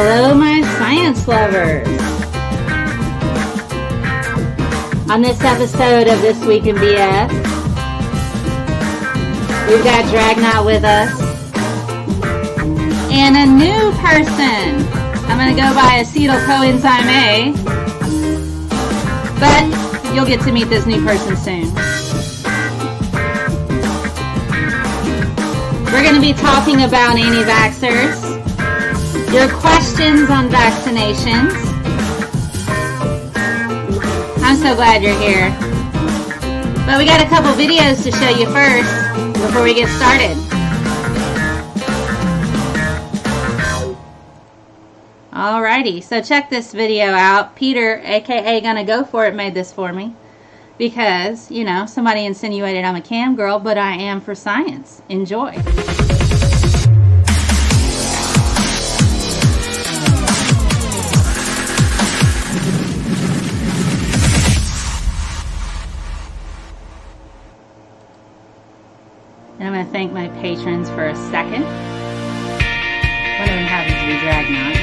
Hello, my science lovers. On this episode of This Week in BS, we've got Dragnauct with us and a new person. I'm going to go by acetyl coenzyme A, but you'll get to meet this new person soon. We're going to be talking about antivaxxers, your questions on vaccinations. I'm so glad you're here. But we got a couple videos to show you first before we get started. Alrighty, so check this video out. Peter, aka Gonna Go For It, made this for me. Because, you know, somebody insinuated I'm a cam girl, but I am for science. Enjoy. And I'm going to thank my patrons for a second. One of them happens to be Dragnauct.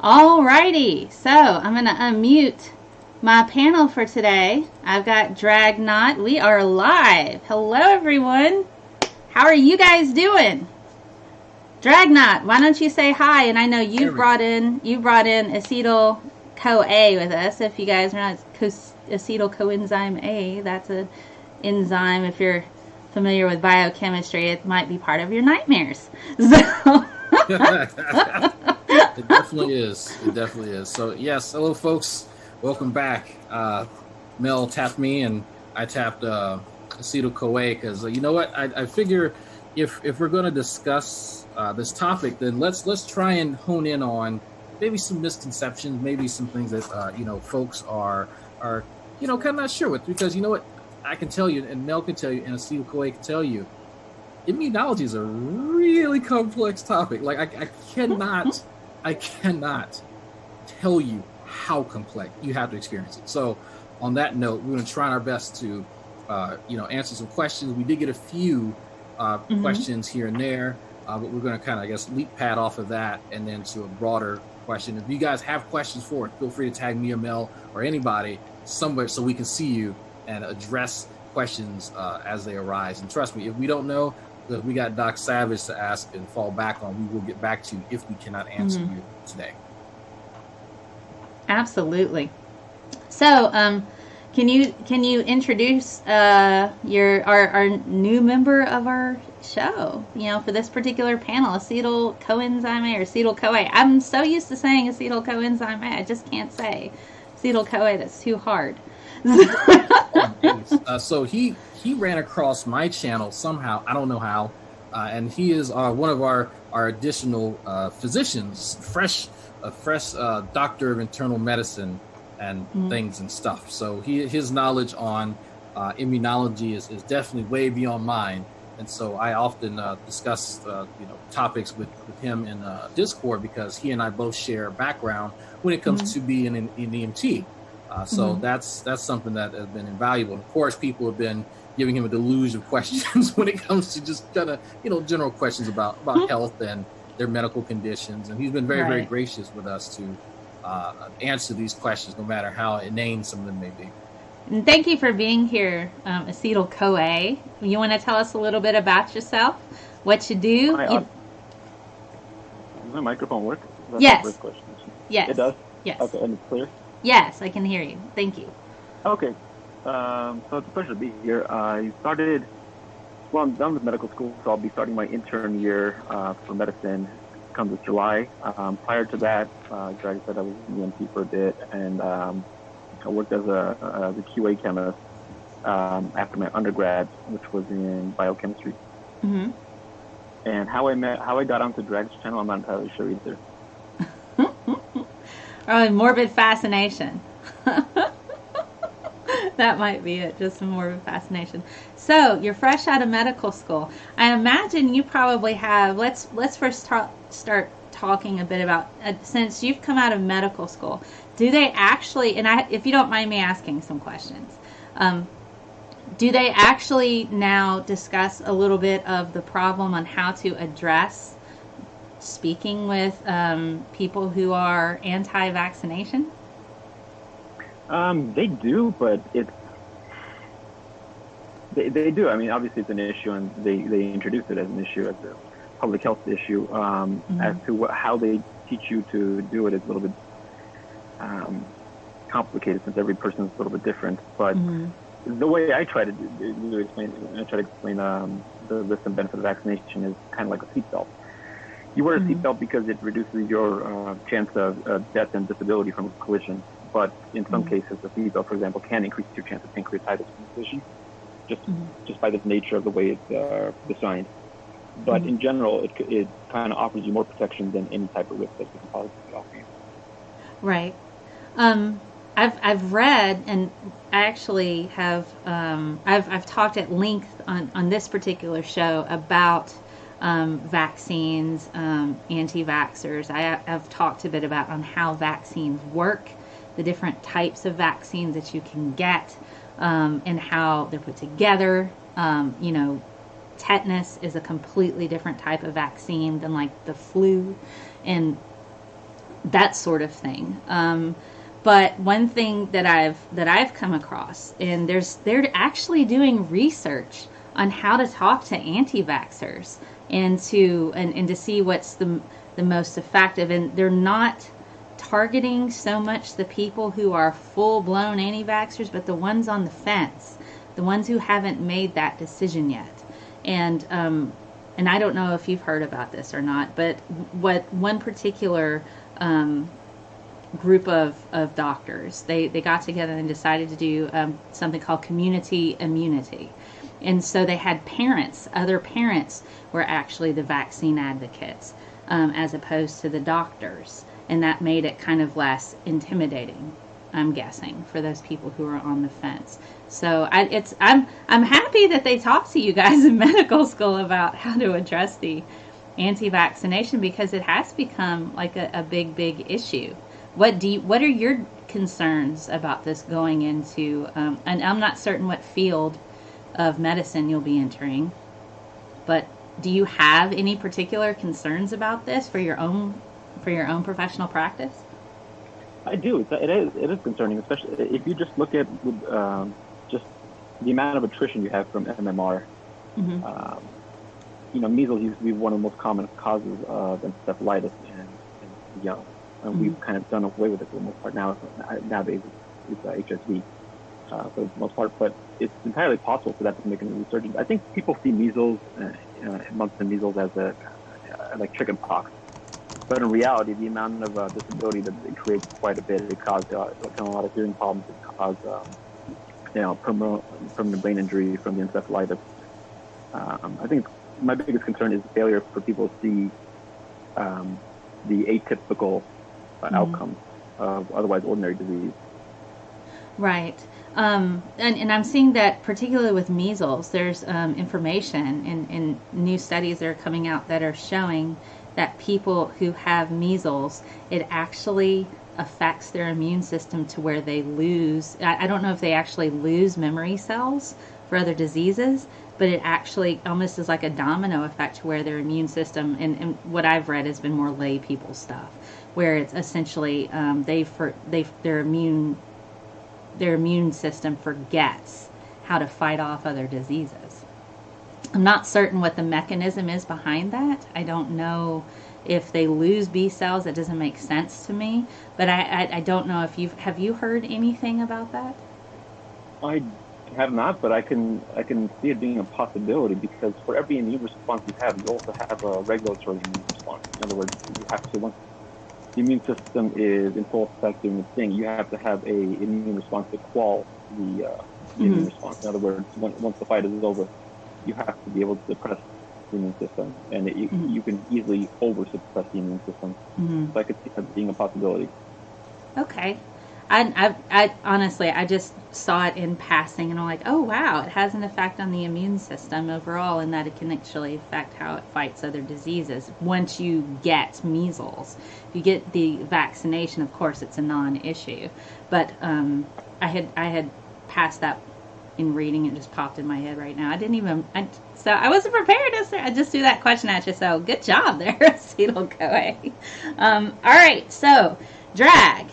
Alrighty, so I'm going to unmute my panel for today. I've got Dragnauct. We are live. Hello, everyone. How are you guys doing? Dragnauct, why don't you say hi? And I know you brought in acetyl CoA with us. If you guys are not acetyl coenzyme A, that's an enzyme. If you're familiar with biochemistry, it might be part of your nightmares. So. It definitely is. It definitely is. So, yes, hello, folks. Welcome back. Mel tapped me, and I tapped acetyl CoA because, you know what? I figure if we're going to discuss this topic, then let's try and hone in on maybe some misconceptions, maybe some things that, folks are kind of not sure with. Because, you know what? I can tell you, and Mel can tell you, and acetyl CoA can tell you, immunology is a really complex topic. Like, I cannot tell you how complex. You have to experience it. So on that note, we're going to try our best to, answer some questions. We did get a few questions here and there, but we're going to kind of, I guess, leap pad off of that and then to a broader question. If you guys have questions for it, feel free to tag me or Mel or anybody somewhere so we can see you and address questions as they arise. And trust me, if we don't know, that we got Doc Savage to ask and fall back on, we will get back to you if we cannot answer you today. Absolutely. So, can you introduce our new member of our show? You know, for this particular panel, acetyl coenzyme A or acetyl CoA. I'm so used to saying acetyl coenzyme A, I just can't say acetyl CoA. That's too hard. So he ran across my channel somehow. I don't know how. And he is one of our additional physicians, a fresh doctor of internal medicine and things and stuff. So his knowledge on immunology is definitely way beyond mine. And so I often discuss topics with him in Discord because he and I both share a background when it comes to being an EMT. So that's something that has been invaluable. Of course, people have been giving him a deluge of questions when it comes to just kind of, general questions about health and their medical conditions. And he's been very, very gracious with us to answer these questions, no matter how inane some of them may be. And thank you for being here, Acetyl-CoA. You want to tell us a little bit about yourself, what you do? Does my microphone work? Yes. The first question. Yes. It does? Yes. Okay, and it's clear? Yes, I can hear you. Thank you. Okay. So it's a pleasure to be here. I'm done with medical school, so I'll be starting my intern year for medicine come this July. Prior to that, like I said, I was in EMT for a bit, and I worked as a QA chemist after my undergrad, which was in biochemistry. Mm-hmm. And how I got onto Drag's channel, I'm not entirely sure either. Morbid fascination. That might be it, just a morbid fascination. So you're fresh out of medical school. I imagine you probably have. Let's first start talking a bit about since you've come out of medical school. Do they actually? And if you don't mind me asking some questions, do they actually now discuss a little bit of the problem on how to address speaking with people who are anti-vaccination? They do, but they do. I mean, obviously it's an issue, and they introduce it as an issue, as a public health issue. As to how they teach you to do it is a little bit complicated, since every person is a little bit different. But the way I try to explain the risk and benefit of vaccination is kind of like a seatbelt. You wear a seatbelt because it reduces your chance of death and disability from a collision. But in some cases, the seatbelt, for example, can increase your chance of pancreatitis from collision, just by the nature of the way it's designed. But in general, it kind of offers you more protection than any type of risk that you can possibly offer you. Right. I've read, and I actually have I've talked at length on this particular show about vaccines, anti-vaxxers. I've talked a bit about on how vaccines work, the different types of vaccines that you can get, and how they're put together. Tetanus is a completely different type of vaccine than like the flu and that sort of thing. But one thing that I've come across, and they're actually doing research on how to talk to anti-vaxxers and to see what's the most effective, and they're not targeting so much the people who are full-blown anti-vaxxers, but the ones on the fence, the ones who haven't made that decision yet. And I don't know if you've heard about this or not, but what one particular group of doctors, they got together and decided to do something called community immunity. And so they had other parents were actually the vaccine advocates, as opposed to the doctors. And that made it kind of less intimidating, I'm guessing, for those people who are on the fence. So I'm happy that they talked to you guys in medical school about how to address the anti-vaccination, because it has become like a big issue. What are your concerns about this going into? And I'm not certain what field of medicine you'll be entering, but do you have any particular concerns about this for your own professional practice? I do. It is concerning, especially if you just look at just the amount of attrition you have from MMR. Measles used to be one of the most common causes of encephalitis in young, and we've kind of done away with it for the most part now. Nowadays, it's HSV for the most part, but it's entirely possible for that to make a resurgence. I think people see measles, mumps and measles, as like chicken pox. But in reality, the amount of disability that it creates quite a bit. It caused a lot of hearing problems. It caused, permanent brain injury from the encephalitis. I think my biggest concern is the failure for people to see the atypical outcomes of otherwise ordinary disease. Right. And I'm seeing that particularly with measles, there's information in new studies that are coming out that are showing that people who have measles, it actually affects their immune system to where they lose, I don't know if they actually lose memory cells for other diseases, but it actually almost is like a domino effect to where their immune system, and what I've read has been more lay people stuff, where it's essentially their immune system forgets how to fight off other diseases. I'm not certain what the mechanism is behind that. I don't know if they lose B cells. It doesn't make sense to me. But I don't know if have you heard anything about that? I have not, but I can see it being a possibility, because for every immune response you have, you also have a regulatory immune response. In other words, you have to, once the immune system is in full effect doing its thing, you have to have a immune response to quell the immune response. In other words, once the fight is over, you have to be able to suppress the immune system, and you can easily over-suppress the immune system. So I could see that being a possibility. Okay. I honestly, I just saw it in passing, and I'm like, oh wow, it has an effect on the immune system overall, and that it can actually affect how it fights other diseases. Once you get measles, if you get the vaccination, of course, it's a non-issue. But I had passed that in reading. It just popped in my head right now. So I wasn't prepared. I just threw that question at you. So good job there, acetyl-CoA. All right, so Drag.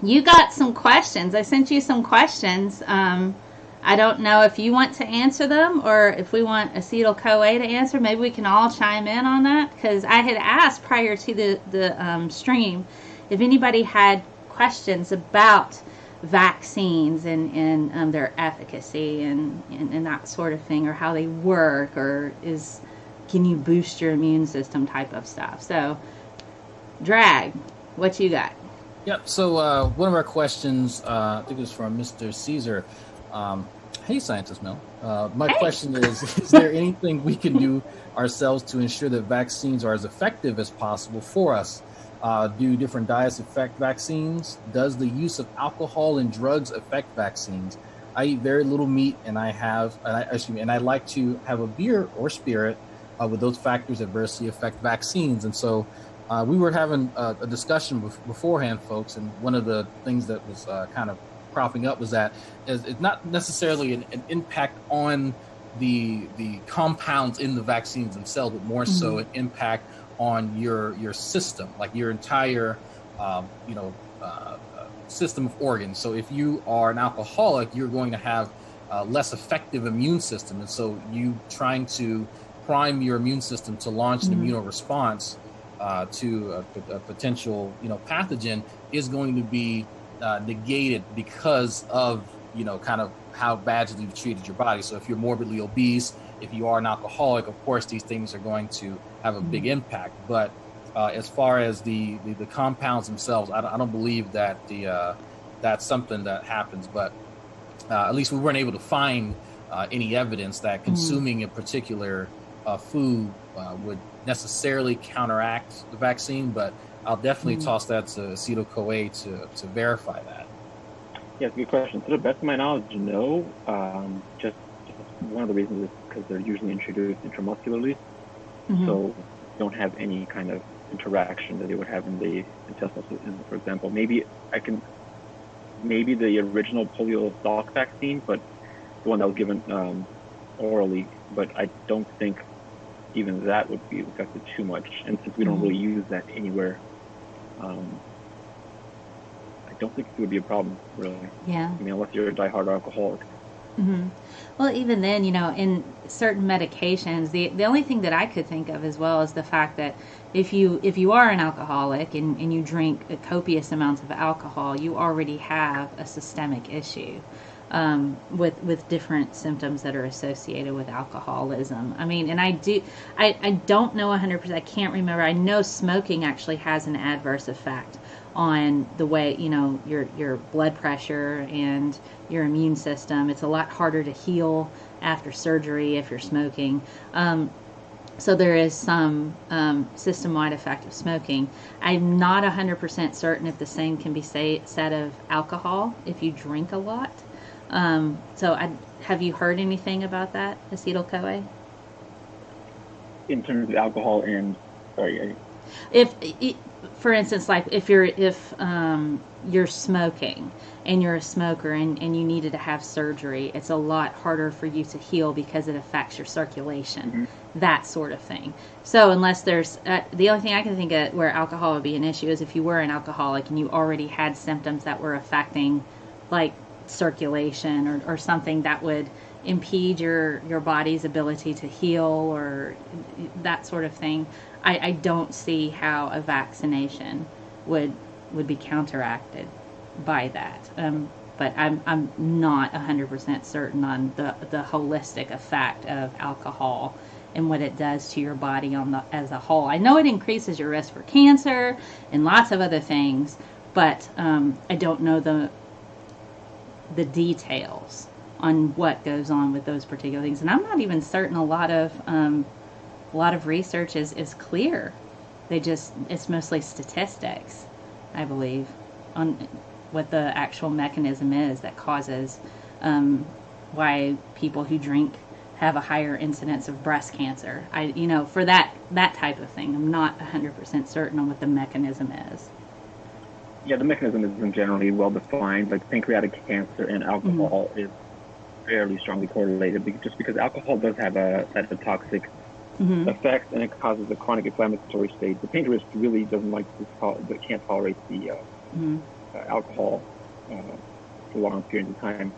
You got some questions. I sent you some questions. I don't know if you want to answer them or if we want acetyl-CoA to answer. Maybe we can all chime in on that, because I had asked prior to the stream if anybody had questions about vaccines and their efficacy and that sort of thing, or how they work, or can you boost your immune system type of stuff. So, Drag, what you got? Yep. So one of our questions, I think it was from Mr. Caesar. Hey, ScientistMel. My question is there anything we can do ourselves to ensure that vaccines are as effective as possible for us? Do different diets affect vaccines? Does the use of alcohol and drugs affect vaccines? I eat very little meat, and I like to have a beer or spirit. Would those factors adversely affect vaccines? And so we were having a discussion beforehand, folks, and one of the things that was kind of cropping up was that it's not necessarily an impact on the compounds in the vaccines themselves, but more so an impact on your system, like your entire system of organs. So if you are an alcoholic, you're going to have a less effective immune system, and so you trying to prime your immune system to launch an immunoresponse to a potential pathogen is going to be negated because of kind of how badly you've treated your body. So if you're morbidly obese, if you are an alcoholic, of course these things are going to have a big impact. But as far as the compounds themselves, I don't believe that that's something that happens. But at least we weren't able to find any evidence that consuming a particular food would necessarily counteract the vaccine. But I'll definitely toss that to acetyl-CoA to verify that. Yeah, it's a good question. To the best of my knowledge, no. Just one of the reasons is because they're usually introduced intramuscularly, so don't have any kind of interaction that they would have in the intestinal system. For example, maybe the original polio stalk vaccine, but the one that was given orally, but I don't think even that would be affected too much. And since we don't really use that anywhere, I don't think it would be a problem, really. Yeah. I mean, unless you're a diehard alcoholic. Well, even then, in certain medications, the only thing that I could think of as well is the fact that if you are an alcoholic and you drink copious amounts of alcohol, you already have a systemic issue with different symptoms that are associated with alcoholism. I mean, and I don't know 100%. I can't remember. I know smoking actually has an adverse effect on the way, your blood pressure and your immune system. It's a lot harder to heal after surgery if you're smoking. So there is some system-wide effect of smoking. I'm not 100% certain if the same can be said of alcohol if you drink a lot. Have you heard anything about that, acetyl-CoA? In terms of alcohol and, sorry, for instance, like if you're smoking and you're a smoker and you needed to have surgery, it's a lot harder for you to heal because it affects your circulation, that sort of thing. So unless there's, the only thing I can think of where alcohol would be an issue is if you were an alcoholic and you already had symptoms that were affecting like circulation or something that would impede your body's ability to heal or that sort of thing. I don't see how a vaccination would be counteracted by that. But I'm not 100% certain on the holistic effect of alcohol and what it does to your body as a whole. I know it increases your risk for cancer and lots of other things, but I don't know the details on what goes on with those particular things. And I'm not even certain a lot of research is clear. It's mostly statistics, I believe, on what the actual mechanism is that causes why people who drink have a higher incidence of breast cancer. For that type of thing, I'm not 100% certain on what the mechanism is. Yeah, the mechanism isn't generally well defined. Like pancreatic cancer and alcohol is fairly strongly correlated, just because alcohol does have a cytotoxic effect, and it causes a chronic inflammatory state. The pancreas really doesn't can't tolerate the alcohol for long periods of time,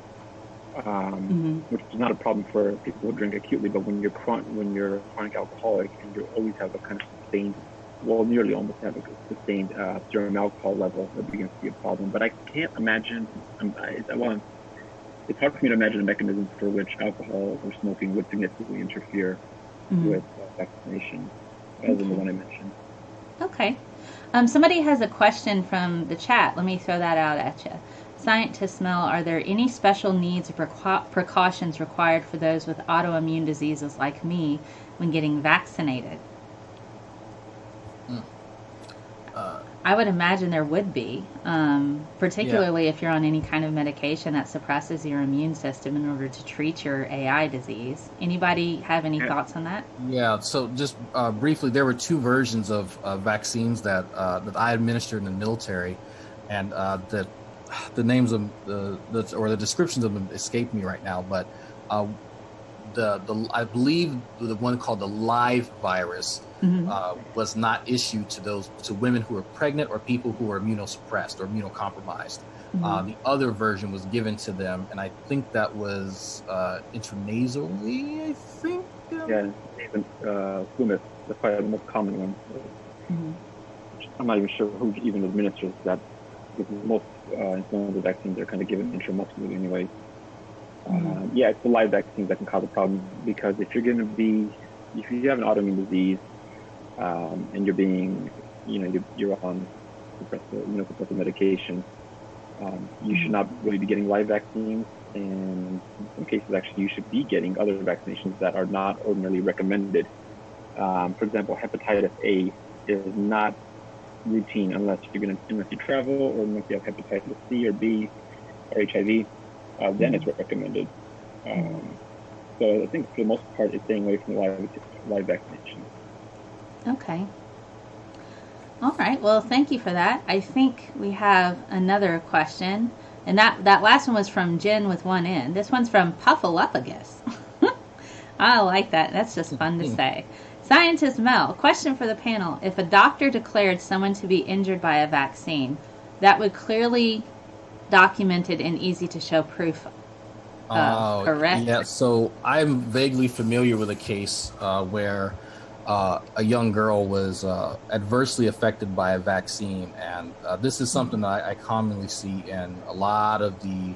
which is not a problem for people who drink acutely. But when you're a chronic alcoholic and you always have a kind of sustained, nearly almost have a sustained serum alcohol level, that begins to be a problem. But I can't imagine. It's hard for me to imagine a mechanism for which alcohol or smoking would significantly interfere with vaccination, other than the one I mentioned. Okay. Somebody has a question from the chat. Let me throw that out at you. ScientistMel, are there any special needs or precautions required for those with autoimmune diseases like me when getting vaccinated? I would imagine there would be, particularly if you're on any kind of medication that suppresses your immune system in order to treat your AI disease. Anybody have any thoughts on that? Yeah, so just briefly, there were two versions of vaccines that I administered in the military, and the names of the descriptions of them escape me right now, but I believe the one called the live virus was not issued to women who are pregnant or people who are immunosuppressed or immunocompromised. The other version was given to them, and I think that was intranasally. I think. Yeah, even Flumith, that's probably the most common one. I'm not even sure who even administers that, because most influenza vaccines are kind of given intramuscularly anyway. Yeah, it's the live vaccines that can cause a problem, because if you have an autoimmune disease and you're being, you're on immunosuppressive medication, you should not really be getting live vaccines. And in some cases, actually, you should be getting other vaccinations that are not ordinarily recommended. For example, hepatitis A is not routine unless you travel, or unless you have hepatitis C or B or HIV. Then it's recommended. So I think for the most part, it's staying away from live vaccination. Okay. All right. Well, thank you for that. I think we have another question, and that last one was from Jen with one N. This one's from Puffalopagus. I like that. That's just fun to say. ScientistMel, question for the panel. If a doctor declared someone to be injured by a vaccine, that would clearly documented and easy to show proof of, correct? Yeah, so I'm vaguely familiar with a case where a young girl was adversely affected by a vaccine, and this is something that I commonly see in a lot of the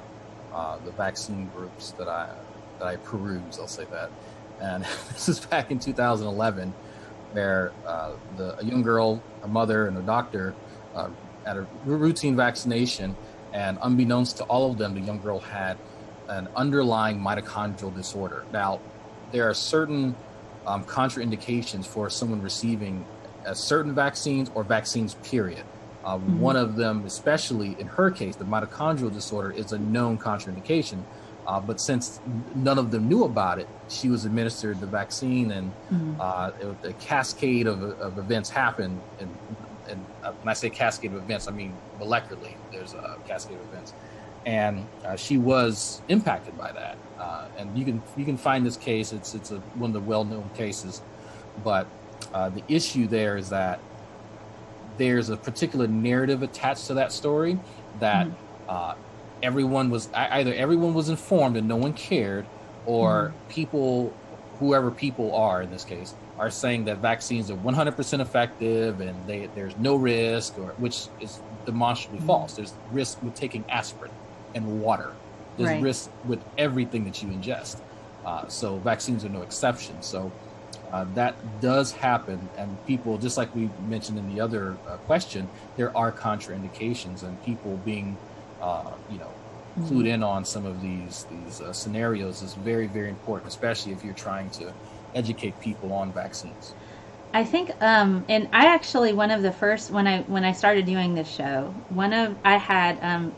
vaccine groups that I peruse, I'll say that. And this is back in 2011, where a young girl, her mother, and a doctor had a routine vaccination. And unbeknownst to all of them, the young girl had an underlying mitochondrial disorder. Now, there are certain contraindications for someone receiving certain vaccines or vaccines, period. One of them, especially in her case, the mitochondrial disorder, is a known contraindication. But since none of them knew about it, she was administered the vaccine, and a cascade of events happened, and and when I say cascade of events, I mean molecularly. There's a cascade of events, and she was impacted by that. And you can find this case. It's one of the well-known cases, but the issue there is that there's a particular narrative attached to that story that everyone was informed and no one cared, or whoever people are in this case, are saying that vaccines are 100% effective and there's no risk, which is demonstrably false. There's risk with taking aspirin and water. There's risk with everything that you ingest. So vaccines are no exception. So that does happen, and people, just like we mentioned in the other question, there are contraindications, and people being, clued in on some of these scenarios is very, very important, especially if you're trying to educate people on vaccines. I think, and I actually, one of the first, when I started doing this show, I had Brian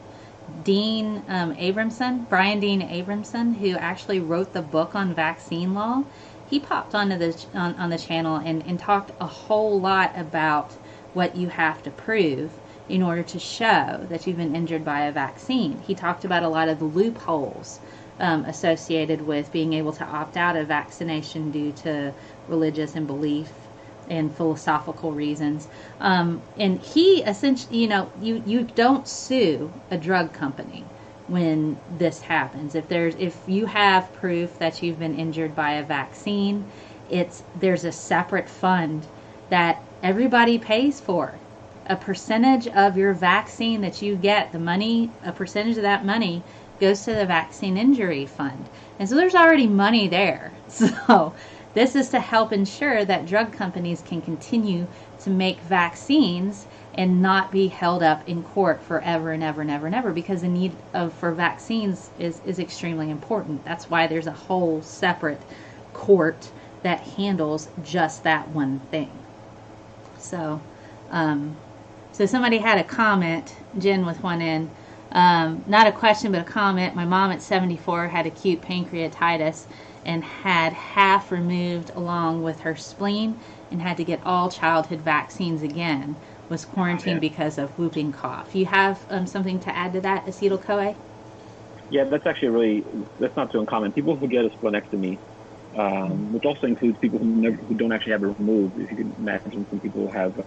Dean Abramson, who actually wrote the book on vaccine law. He popped onto on the channel and talked a whole lot about what you have to prove in order to show that you've been injured by a vaccine. He talked about a lot of the loopholes associated with being able to opt out of vaccination due to religious and belief and philosophical reasons. And he essentially, you don't sue a drug company when this happens. If you have proof that you've been injured by a vaccine, there's a separate fund that everybody pays for. A percentage of your vaccine that you get, a percentage of that money goes to the vaccine injury fund. And so there's already money there. So this is to help ensure that drug companies can continue to make vaccines and not be held up in court forever and ever and ever and ever, because the need for vaccines is extremely important. That's why there's a whole separate court that handles just that one thing. So somebody had a comment, Jen with one in, not a question but a comment. My mom at 74 had acute pancreatitis and had half removed along with her spleen and had to get all childhood vaccines again. Was quarantined because of whooping cough. You have something to add to that, acetyl-CoA? Yeah, that's not too uncommon. People who get a splenectomy, which also includes people who don't actually have it removed. If you can imagine, some people have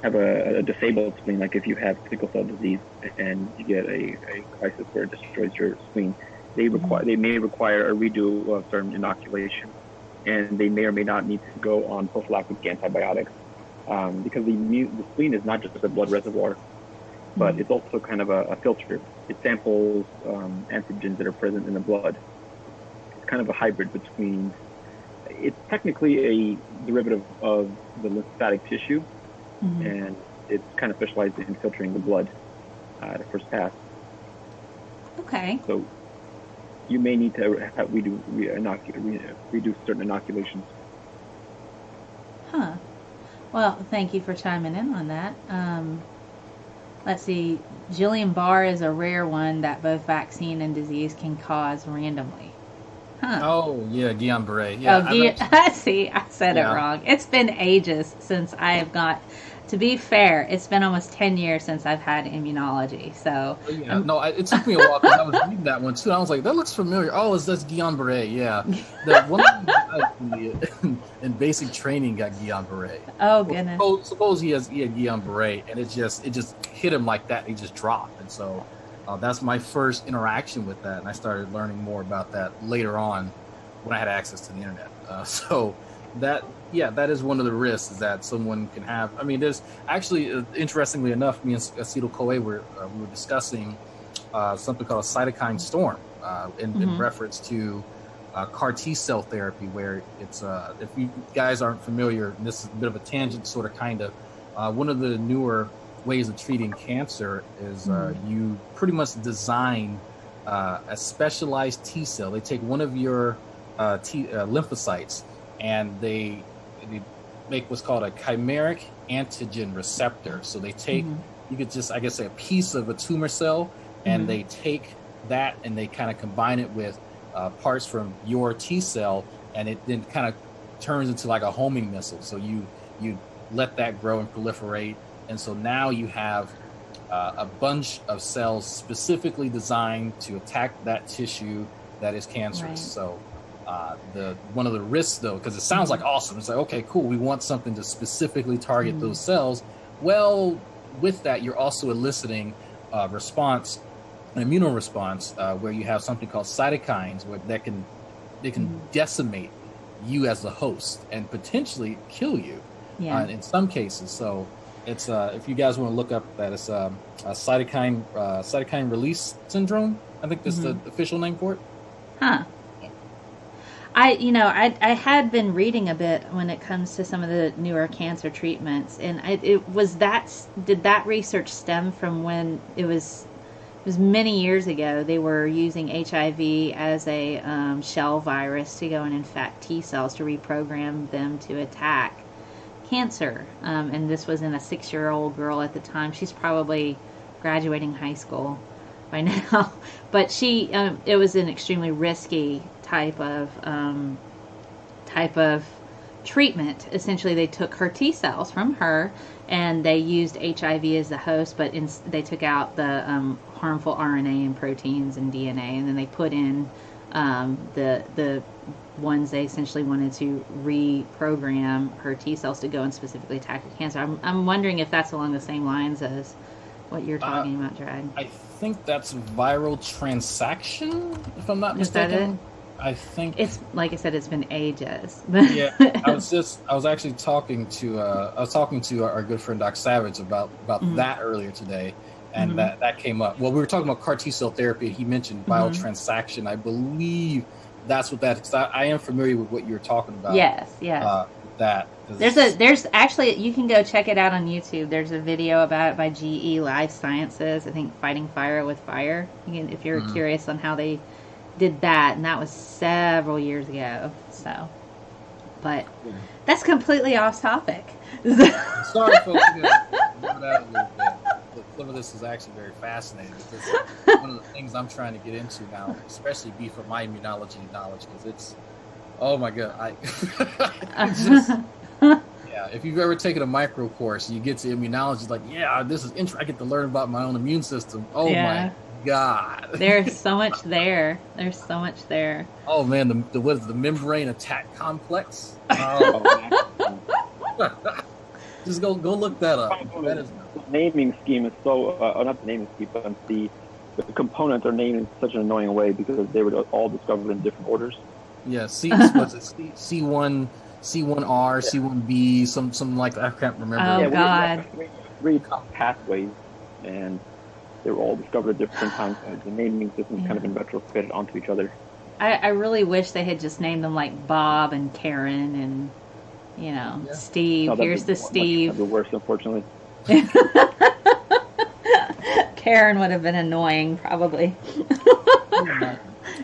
a disabled spleen, like if you have sickle cell disease and you get a crisis where it destroys your spleen, they may require a redo of certain inoculation, and they may or may not need to go on prophylactic antibiotics. Because the spleen is not just a blood reservoir, but it's also kind of a filter. It samples antigens that are present in the blood. It's kind of a hybrid between, it's technically a derivative of the lymphatic tissue, and it's kind of specialized in filtering the blood at a first pass. Okay. So you may need to redo certain inoculations. Huh. Well, thank you for chiming in on that. Let's see. Guillain-Barré is a rare one that both vaccine and disease can cause randomly. Huh. Oh, yeah, Guillain-Barré. Yeah, see, I said it wrong. It's been ages since I have got... To be fair, it's been almost 10 years since I've had immunology. So it took me a while because I was reading that one too. I was like, that looks familiar. Oh, that's Guillain-Barré. Yeah, the one in basic training got Guillain-Barré. Oh goodness. Suppose he had Guillain-Barré, and it just hit him like that. He just dropped, and so that's my first interaction with that. And I started learning more about that later on when I had access to the internet. That is one of the risks, is that someone can have. I mean, there's actually, interestingly enough, me and acetyl-CoA we were discussing something called a cytokine storm in reference to CAR T cell therapy, where it's if you guys aren't familiar, and this is a bit of a tangent, sort of kind of one of the newer ways of treating cancer is you pretty much design a specialized T cell. They take one of your lymphocytes, and they make what's called a chimeric antigen receptor. So they take, you could just, I guess, say a piece of a tumor cell, and they take that and they kind of combine it with parts from your T cell, and it then kind of turns into like a homing missile. So you let that grow and proliferate. And so now you have a bunch of cells specifically designed to attack that tissue that is cancerous. Right. So one of the risks, though, because it sounds like awesome, it's like, okay, cool, we want something to specifically target those cells. Well, with that, you're also eliciting response, an immune response, where you have something called cytokines that can decimate you as the host and potentially kill you in some cases. So it's if you guys want to look up that, it's a cytokine release syndrome. I think that's the official name for it. Huh. I had been reading a bit when it comes to some of the newer cancer treatments, and did that research stem from when it was many years ago they were using HIV as a shell virus to go and infect T cells to reprogram them to attack cancer, and this was in a 6-year-old girl at the time. She's probably graduating high school by now, but it was an extremely risky type of treatment. Essentially, they took her T cells from her and they used HIV as the host, but they took out the harmful RNA and proteins and DNA, and then they put in the ones they essentially wanted to reprogram her T cells to go and specifically attack the cancer. I'm wondering if that's along the same lines as what you're talking about, Drag. I think that's viral transaction, if I'm not mistaken. Is that it? I think it's, like I said, it's been ages. Yeah, I was actually talking to our good friend Doc Savage about that earlier today, and that came up. Well, we were talking about CAR T cell therapy. He mentioned viral transaction. I believe that's what that. Cause I am familiar with what you're talking about. Yes. That there's actually, you can go check it out on YouTube. There's a video about it by GE Life Sciences. I think Fighting Fire with Fire. If you're curious on how they did that, and that was several years ago. So, but that's completely off topic. Sorry, folks. Move that a little bit. Some of this is actually very fascinating because one of the things I'm trying to get into now, especially be for my immunology knowledge, because it's, oh my god, it's just, yeah. If you've ever taken a micro course, you get to immunology, like, yeah, this is interesting. I get to learn about my own immune system. Oh my god, there's so much there. Oh man, what is the membrane attack complex? Oh, just go look that up. The naming scheme is so not the naming scheme, but the components are named in such an annoying way because they were all discovered in different orders. Yeah, C1, C1R, C1B, something like that. I can't remember. Oh god, three pathways, and they were all discovered at different times. The naming system kind of been retrofitted onto each other. I really wish they had just named them like Bob and Karen and Steve. No, Here's the Steve. That'd be worse, unfortunately. Karen would have been annoying, probably.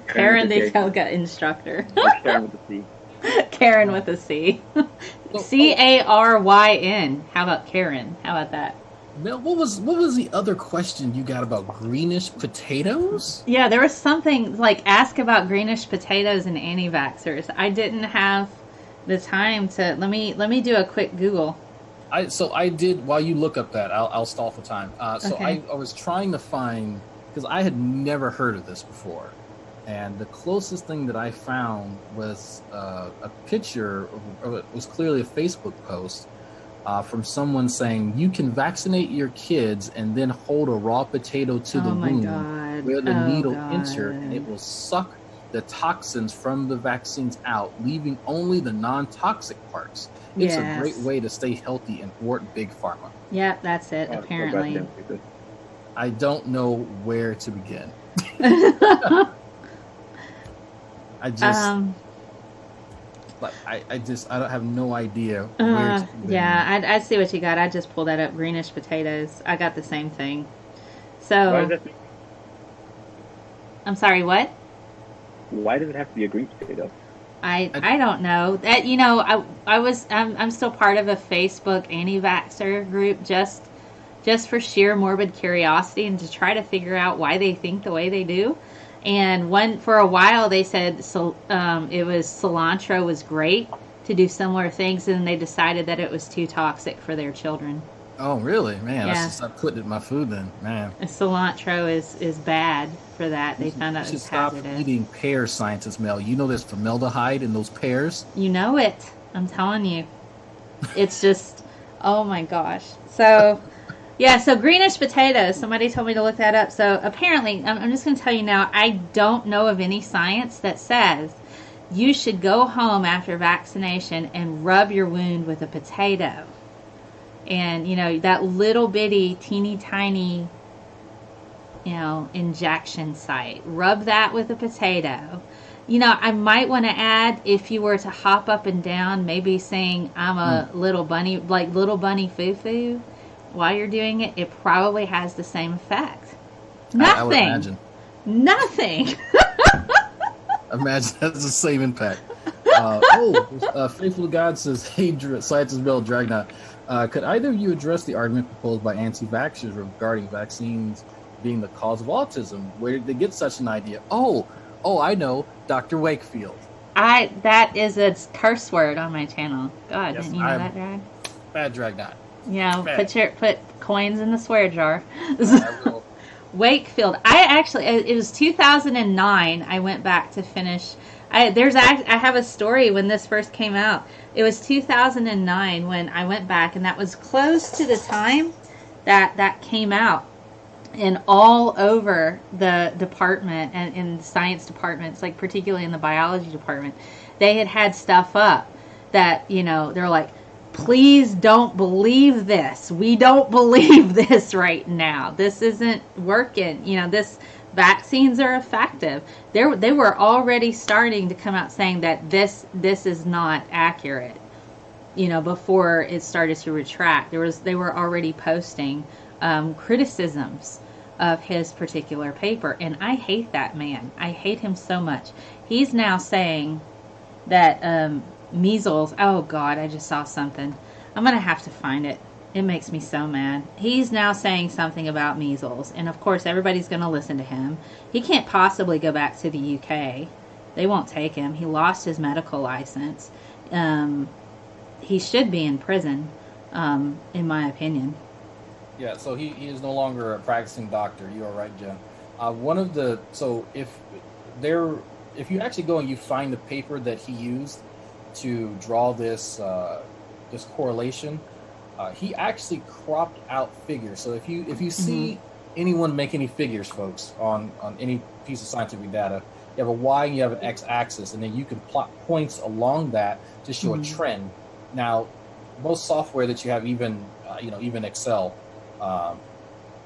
Karen the yoga instructor. Karen with a C. Karen with a C. Caryn. How about Karen? How about that? Mel, what was the other question you got about greenish potatoes? Yeah, there was something like ask about greenish potatoes and antivaxxers. I didn't have the time to let me do a quick Google. I did, while you look up that, I'll stall for time. Okay. I was trying to find, because I had never heard of this before, and the closest thing that I found was a picture, it was clearly a Facebook post from someone saying you can vaccinate your kids and then hold a raw potato to the wound where the needle insert, and it will suck the toxins from the vaccines out, leaving only the non-toxic parts. It's a great way to stay healthy and thwart big pharma. Yeah, that's it, apparently. I don't know where to begin. I don't have no idea where to begin. Yeah, I see what you got. I just pulled that up. Greenish potatoes. I got the same thing. So, I'm sorry, what? Why does it have to be a green potato? I don't know. That I'm still part of a Facebook anti-vaxxer group just for sheer morbid curiosity and to try to figure out why they think the way they do. And for a while they said it was cilantro was great to do similar things, and they decided that it was too toxic for their children. Oh, really? Man, I Yeah. should stop putting it in my food then, man. Cilantro is bad for that. They found out You should it's stop hazardous. eating pears, ScientistMel. You know there's formaldehyde in those pears? You know it. I'm telling you. It's just, oh my gosh. So, yeah, so greenish potatoes. Somebody told me to look that up. So apparently, I'm just going to tell you now, I don't know of any science that says you should go home after vaccination and rub your wound with a potato. And, you know, that little bitty, teeny tiny, you know, injection site. Rub that with a potato. You know, I might want to add, if you were to hop up and down, maybe saying I'm a little bunny, like little bunny foo-foo, while you're doing it, it probably has the same effect. Nothing. I would imagine. Nothing. Imagine that's the same impact. Faithful God says, hey, ScientistMel, Dragnact, could either of you address the argument proposed by anti-vaxxers regarding vaccines being the cause of autism? Where did they get such an idea? Oh, I know, Dr. Wakefield. That is a curse word on my channel. God, Yes, didn't you know that, Drag? Bad Dragnact. Yeah, Bad. put coins in the swear jar. I will. Wakefield. It was 2009. I went back to finish. I have a story when this first came out. It was 2009 when I went back, and that was close to the time that came out. And all over the department and in the science departments, like particularly in the biology department, they had stuff up that, you know, they're like, please don't believe this. We don't believe this right now. This isn't working. You know, vaccines are effective. They were already starting to come out saying that this is not accurate. You know, before it started to retract, they were already posting criticisms of his particular paper, and I hate that man. I hate him so much. He's now saying that measles. Oh God, I just saw something. I'm gonna have to find it. It makes me so mad. He's now saying something about measles, and of course everybody's gonna listen to him. He can't possibly go back to the UK. They won't take him. He lost his medical license. He should be in prison, in my opinion. Yeah, so he is no longer a practicing doctor. You are right, Jen. If you actually go and you find the paper that he used to draw this correlation, he actually cropped out figures. So if you see anyone make any figures, folks, on any piece of scientific data, you have a Y and you have an X axis, and then you can plot points along that to show a trend. Now, most software that you have, even Excel,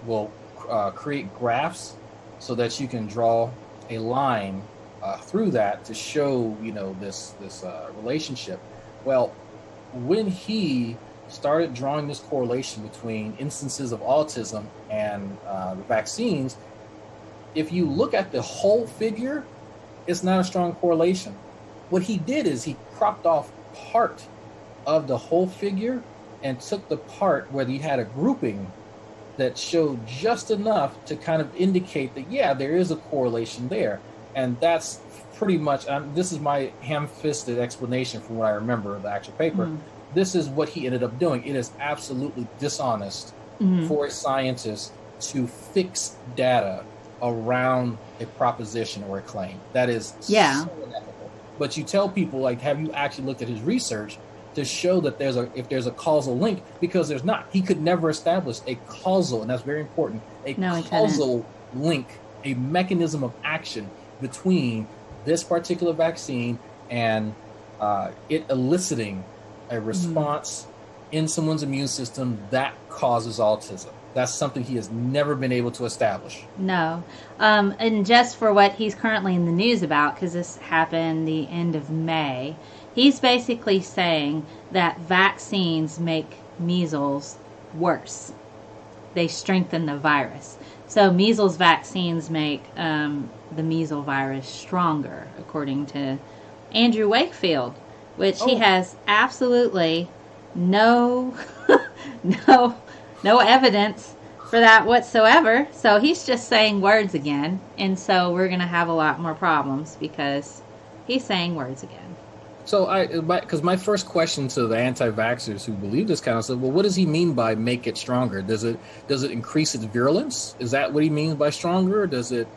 will create graphs so that you can draw a line through that to show this relationship. Well, when he started drawing this correlation between instances of autism and the vaccines, if you look at the whole figure, it's not a strong correlation. What he did is he cropped off part of the whole figure and took the part where he had a grouping that showed just enough to kind of indicate that, yeah, there is a correlation there. And that's pretty much, this is my ham-fisted explanation from what I remember of the actual paper. This is what he ended up doing. It is absolutely dishonest for a scientist to fix data around a proposition or a claim. That is so unethical. But you tell people, like, have you actually looked at his research to show that if there's a causal link? Because there's not. He could never establish a causal, and that's very important, causal link, a mechanism of action between this particular vaccine and it eliciting a response in someone's immune system that causes autism. That's something he has never been able to establish. No. And just for what he's currently in the news about, because this happened the end of May, he's basically saying that vaccines make measles worse. They strengthen the virus. So measles vaccines make the measles virus stronger, according to Andrew Wakefield, which he has absolutely no evidence for that whatsoever. So he's just saying words again, and so we're going to have a lot more problems because he's saying words again. So because my first question to the anti-vaxxers who believe this kind of stuff, well, what does he mean by make it stronger? Does it increase its virulence? Is that what he means by stronger? Or does it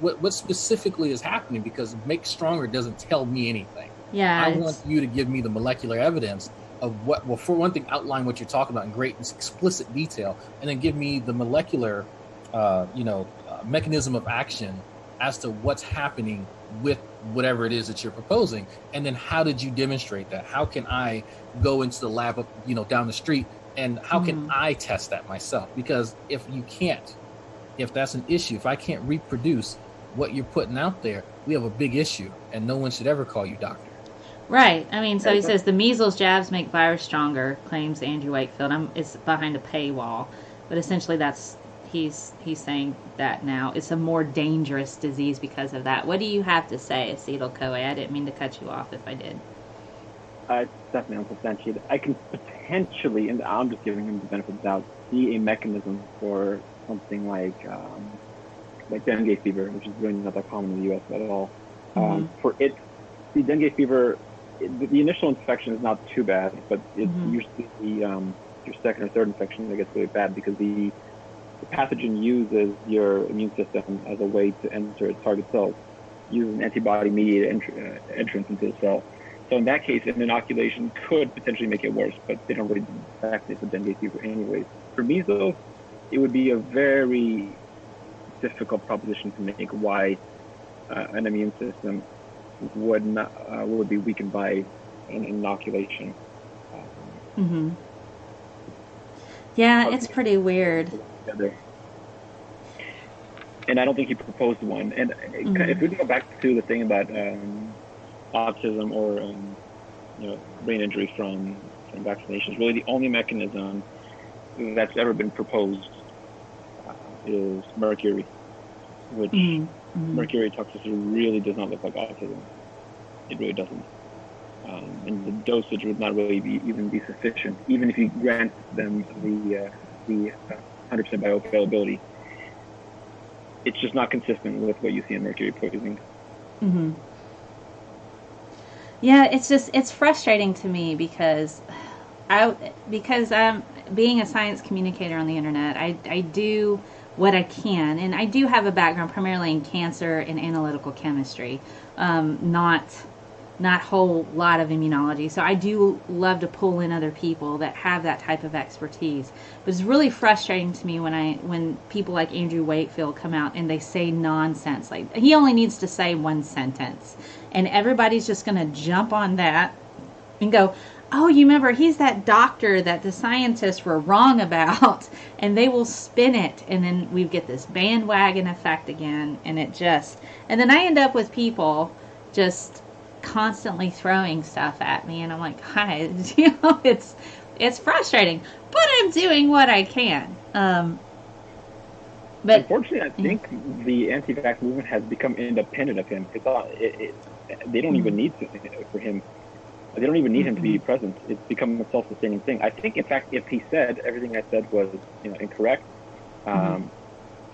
what specifically is happening? Because make stronger doesn't tell me anything. Yeah, I want you to give me the molecular evidence of what. Well, for one thing, outline what you're talking about in great explicit detail, and then give me the molecular, mechanism of action as to what's happening with whatever it is that you're proposing, and then how did you demonstrate that? How can I go into the lab up, down the street, and how can I test that myself? Because if that's an issue, if I can't reproduce what you're putting out there, we have a big issue, and no one should ever call you doctor. Right. I mean, so he says the measles jabs make virus stronger, claims Andrew Wakefield. It's behind a paywall, but essentially he's saying that now it's a more dangerous disease because of that. What do you have to say, acetyl-CoA? I didn't mean to cut you off if I did. It's definitely unsubstantiated. I can potentially, and I'm just giving him the benefit of the doubt, see a mechanism for something like dengue fever, which is really not that common in the U.S. at all. For it, the dengue fever, the initial infection is not too bad, but it's usually your second or third infection that gets really bad because the pathogen uses your immune system as a way to enter its target cells, uses an antibody-mediated entrance into the cell. So in that case, an inoculation could potentially make it worse, but they don't really vaccinate for dengue fever anyways. For measles, it would be a very difficult proposition to make why an immune system would be weakened by an inoculation. Yeah, it's pretty weird. And I don't think he proposed one. And if we go back to the thing about autism or brain injury from vaccinations, really the only mechanism that's ever been proposed is mercury, which mercury toxicity really does not look like autism. It really doesn't. And the dosage would not really even be sufficient, even if you grant them the 100% bioavailability. It's just not consistent with what you see in mercury poisoning. Yeah, it's frustrating to me because being a science communicator on the internet, I do what I can, and I do have a background primarily in cancer and analytical chemistry, not whole lot of immunology. So I do love to pull in other people that have that type of expertise. But it's really frustrating to me when people like Andrew Wakefield come out and they say nonsense. Like, he only needs to say one sentence, and everybody's just going to jump on that and go, oh, you remember, he's that doctor that the scientists were wrong about, and they will spin it, and then we get this bandwagon effect again, and then I end up with people just constantly throwing stuff at me, and I'm like, hi, it's frustrating, but I'm doing what I can. But unfortunately, I think the anti-vax movement has become independent of him. They don't even need for him. They don't even need him to be present. It's become a self-sustaining thing. I think, in fact, if he said everything I said was incorrect,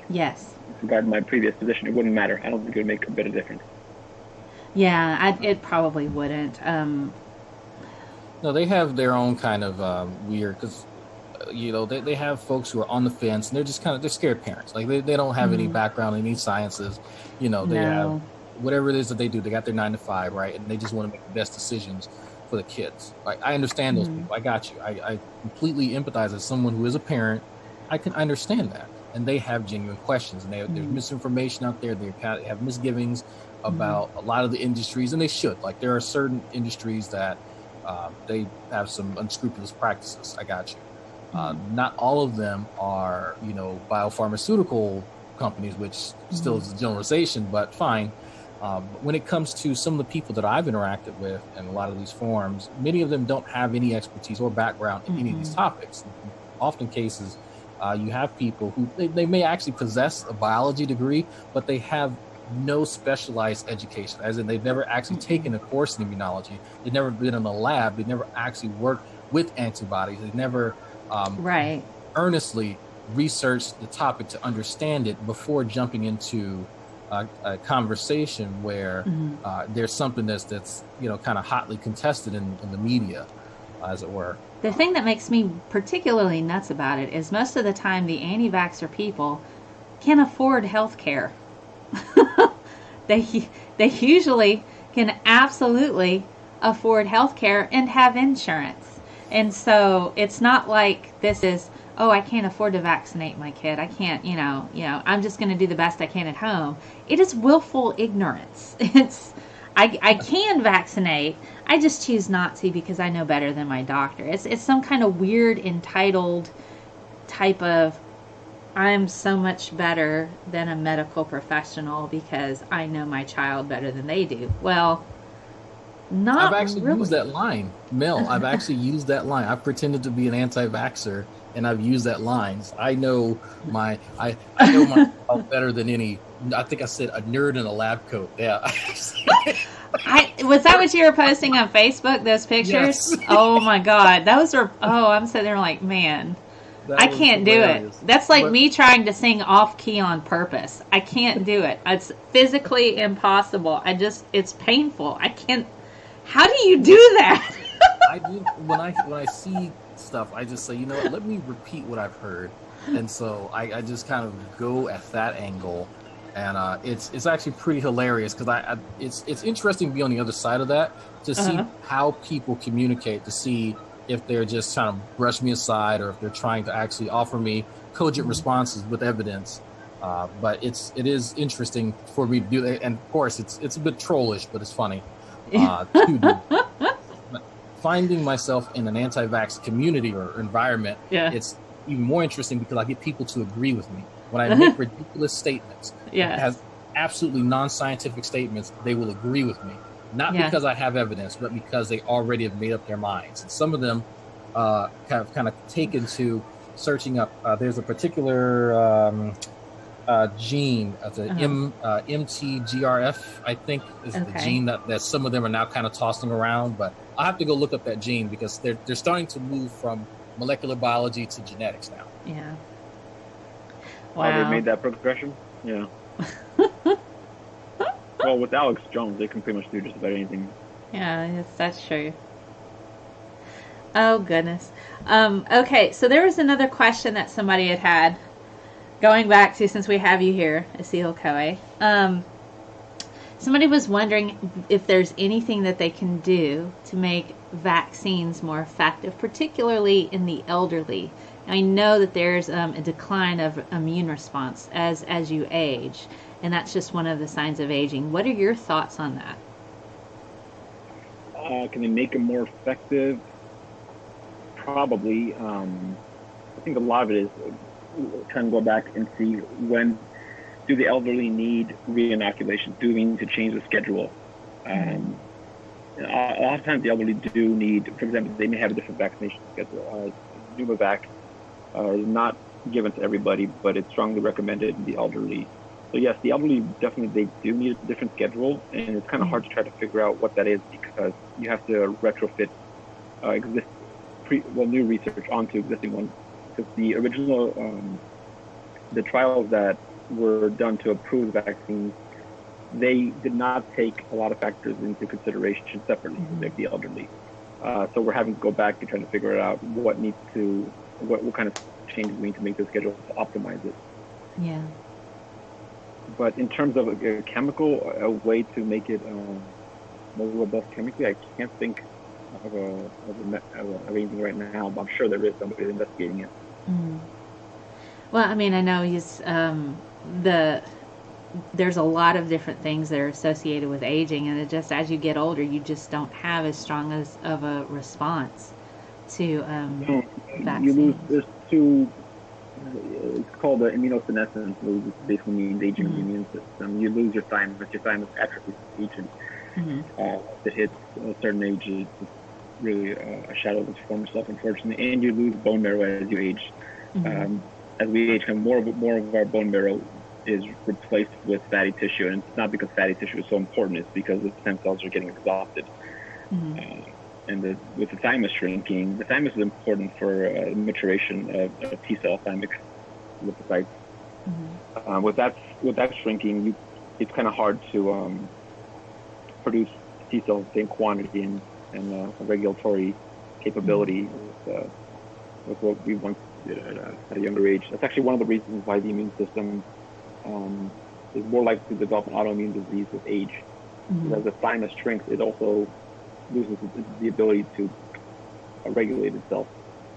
yes, regarding my previous position, it wouldn't matter. I don't think it would make a bit of difference. Yeah, it probably wouldn't. No, they have their own kind of weird, because they have folks who are on the fence, and they're just they're scared parents. Like they don't have any background in these sciences. They have whatever it is that they do. They got their 9 to 5, right, and they just want to make the best decisions for the kids. Like, I understand those people. I got you. I completely empathize as someone who is a parent. I can understand that, and they have genuine questions, and there's misinformation out there. They have misgivings about a lot of the industries, and they should. Like, there are certain industries that they have some unscrupulous practices. I got you. Not all of them are, biopharmaceutical companies, which still is a generalization, but fine. When it comes to some of the people that I've interacted with in a lot of these forums, many of them don't have any expertise or background in any of these topics. In often cases, you have people who they may actually possess a biology degree, but they have no specialized education, as in they've never actually taken a course in immunology. They've never been in a lab. They've never actually worked with antibodies. They've never earnestly researched the topic to understand it before jumping into a conversation where there's something that's kind of hotly contested in the media, as it were. The thing that makes me particularly nuts about it is most of the time the anti-vaxxer people can afford health care. They usually can absolutely afford health care and have insurance. And so it's not like this is, oh, I can't afford to vaccinate my kid. I can't, I'm just going to do the best I can at home. It is willful ignorance. I can vaccinate. I just choose not to because I know better than my doctor. It's some kind of weird, entitled type of, I'm so much better than a medical professional because I know my child better than they do. Well, not I've actually really. used that line, Mel. I've actually used that line. I've pretended to be an anti-vaxxer, and I've used that line. I know my child better than any. I think I said a nerd in a lab coat. Yeah. Was that what you were posting on Facebook? Those pictures? Yes. Oh my God, those are. Oh, I'm sitting there like, man. I can't do it. That's like me trying to sing off key on purpose. I can't do it. It's physically impossible. It's painful. I can't. How do you do that? I do when I see stuff, I just say, you know what, let me repeat what I've heard. And so I just kind of go at that angle, and it's actually pretty hilarious because it's interesting to be on the other side of that to see how people communicate, to see if they're just trying to brush me aside or if they're trying to actually offer me cogent responses with evidence. But it is interesting for me to do that, and of course it's a bit trollish, but it's funny to do. Finding myself in an anti-vax community or environment, it's even more interesting because I get people to agree with me. When I make ridiculous statements, have absolutely non-scientific statements, they will agree with me. Not because I have evidence, but because they already have made up their minds. And some of them have kind of taken to searching up. There's a particular gene, the MTGRF, I think, is the gene that some of them are now kind of tossing around. But I'll have to go look up that gene because they're starting to move from molecular biology to genetics now. Yeah. Wow. Oh, they made that progression? Yeah. Well, with Alex Jones, they can pretty much do just about anything. Yeah, that's true. Oh, goodness. Okay, so there was another question that somebody had going back to, since we have you here, Asil Koe. Somebody was wondering if there's anything that they can do to make vaccines more effective, particularly in the elderly. I know that there's a decline of immune response as you age, and that's just one of the signs of aging. What are your thoughts on that? Can they make them more effective? Probably. I think a lot of it is trying to go back and see when do the elderly need re-inoculation? Do we need to change the schedule? A lot of times the elderly do need, for example, they may have a different vaccination schedule. Pneumovax is not given to everybody, but it's strongly recommended in the elderly. So yes, the elderly definitely, they do need a different schedule, and it's kind of hard to try to figure out what that is because you have to retrofit new research onto existing ones. Because the original, the trials that were done to approve the vaccines, they did not take a lot of factors into consideration separately for the elderly. So we're having to go back and try to figure out what kind of changes we need to make the schedule to optimize it. Yeah. But in terms of a chemical, a way to make it more robust chemically, I can't think of anything right now, but I'm sure there is somebody investigating it. Well, I mean, I know there's a lot of different things that are associated with aging, and it just, as you get older, you just don't have as strong of a response to vaccines. There's two. It's called immunosenescence. It basically means aging of the immune system. You lose your thymus. Your thymus atrophies aging. If it hits a certain age, it's really a shadow of its former self, unfortunately. And you lose bone marrow as you age. As we age, more of our bone marrow is replaced with fatty tissue, and it's not because fatty tissue is so important. It's because the stem cells are getting exhausted. And with the thymus shrinking, the thymus is important for maturation of T cell thymic lymphocytes. With that shrinking, it's kind of hard to produce T cells the same quantity and regulatory capability with what we once did at a younger age. That's actually one of the reasons why the immune system is more likely to develop an autoimmune disease with age. As the thymus shrinks, it also loses the ability to regulate itself.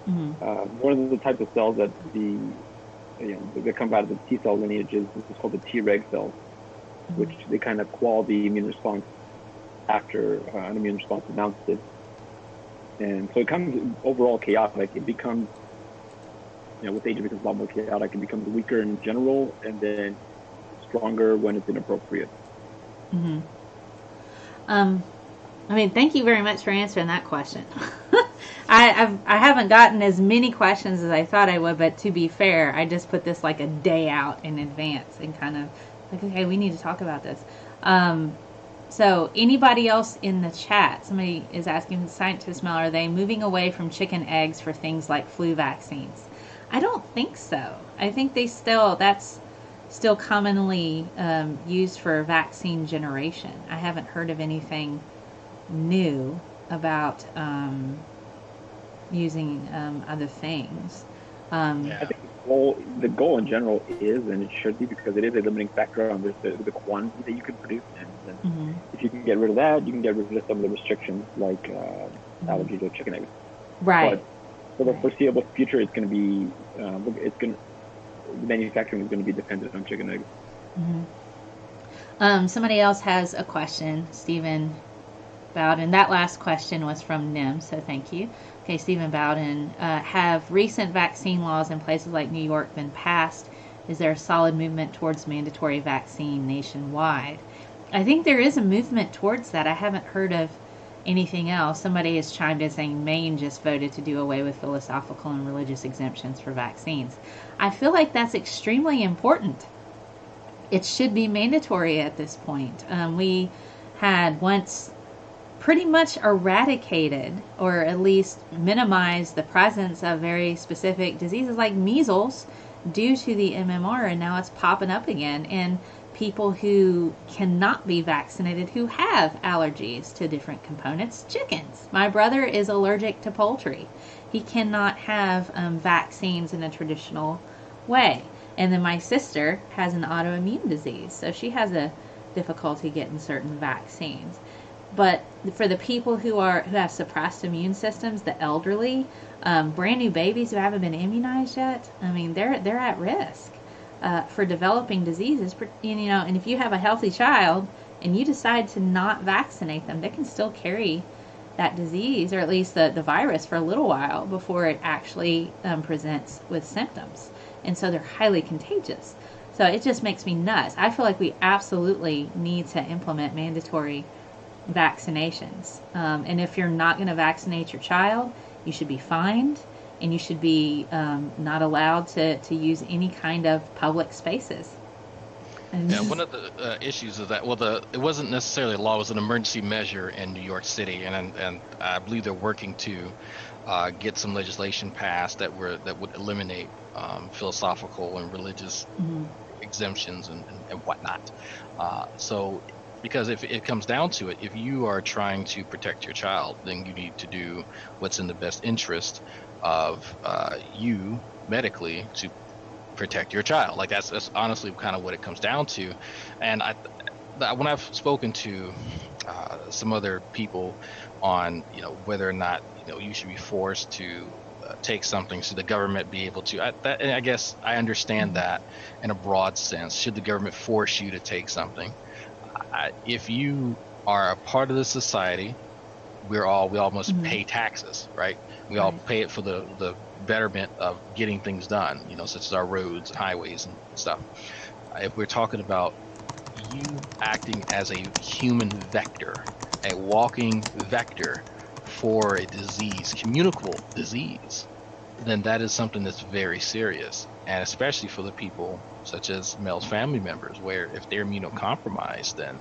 One of the types of cells that that come out of the T cell lineages is called the Treg cells, which they kind of quell the immune response after an immune response is mounted. And so it becomes overall chaotic. It becomes, with age, it becomes a lot more chaotic. It becomes weaker in general, and then stronger when it's inappropriate. Thank you very much for answering that question. I haven't gotten as many questions as I thought I would, but to be fair, I just put this like a day out in advance and kind of like, okay, we need to talk about this. So anybody else in the chat, somebody is asking, ScientistMel, are they moving away from chicken eggs for things like flu vaccines? I don't think so. I think that's still commonly used for vaccine generation. I haven't heard of anything new about using other things. I think the goal in general is, and it should be, because it is a limiting factor on the quantity that you can produce. And if you can get rid of that, you can get rid of some of the restrictions, like allergy to chicken eggs. Right. But for the foreseeable future, it's going to be manufacturing is going to be dependent on chicken eggs. Somebody else has a question, Stephen Bowden. That last question was from Nim, so thank you. Okay, Stephen Bowden, have recent vaccine laws in places like New York been passed? Is there a solid movement towards mandatory vaccine nationwide? I think there is a movement towards that. I haven't heard of anything else. Somebody has chimed in saying Maine just voted to do away with philosophical and religious exemptions for vaccines. I feel like that's extremely important. It should be mandatory at this point. We had once pretty much eradicated, or at least minimized, the presence of very specific diseases like measles due to the MMR, and now it's popping up again in people who cannot be vaccinated, who have allergies to different components. Chickens. My brother is allergic to poultry. He cannot have vaccines in a traditional way. And then my sister has an autoimmune disease, so she has a difficulty getting certain vaccines. But for the people who have suppressed immune systems, the elderly, brand new babies who haven't been immunized yet, they're at risk for developing diseases. And if you have a healthy child and you decide to not vaccinate them, they can still carry that disease, or at least the virus, for a little while before it actually presents with symptoms. And so they're highly contagious. So it just makes me nuts. I feel like we absolutely need to implement mandatory vaccinations. And if you're not going to vaccinate your child, you should be fined, and you should be not allowed to use any kind of public spaces. One of the issues is that, it wasn't necessarily a law, it was an emergency measure in New York City, and I believe they're working to get some legislation passed that would eliminate philosophical and religious exemptions and whatnot. Because if it comes down to it, if you are trying to protect your child, then you need to do what's in the best interest of you medically to protect your child. Like that's honestly kind of what it comes down to. And when I've spoken to some other people on whether or not you should be forced to take something, should the government be able to? And I guess I understand that in a broad sense. Should the government force you to take something? If you are a part of the society, we all must pay taxes, right? We all pay it for the betterment of getting things done, such as our roads and highways and stuff. If we're talking about you acting as a human vector, a walking vector for a disease, communicable disease, then that is something that's very serious. And especially for the people such as Mel's family members, where if they're immunocompromised, then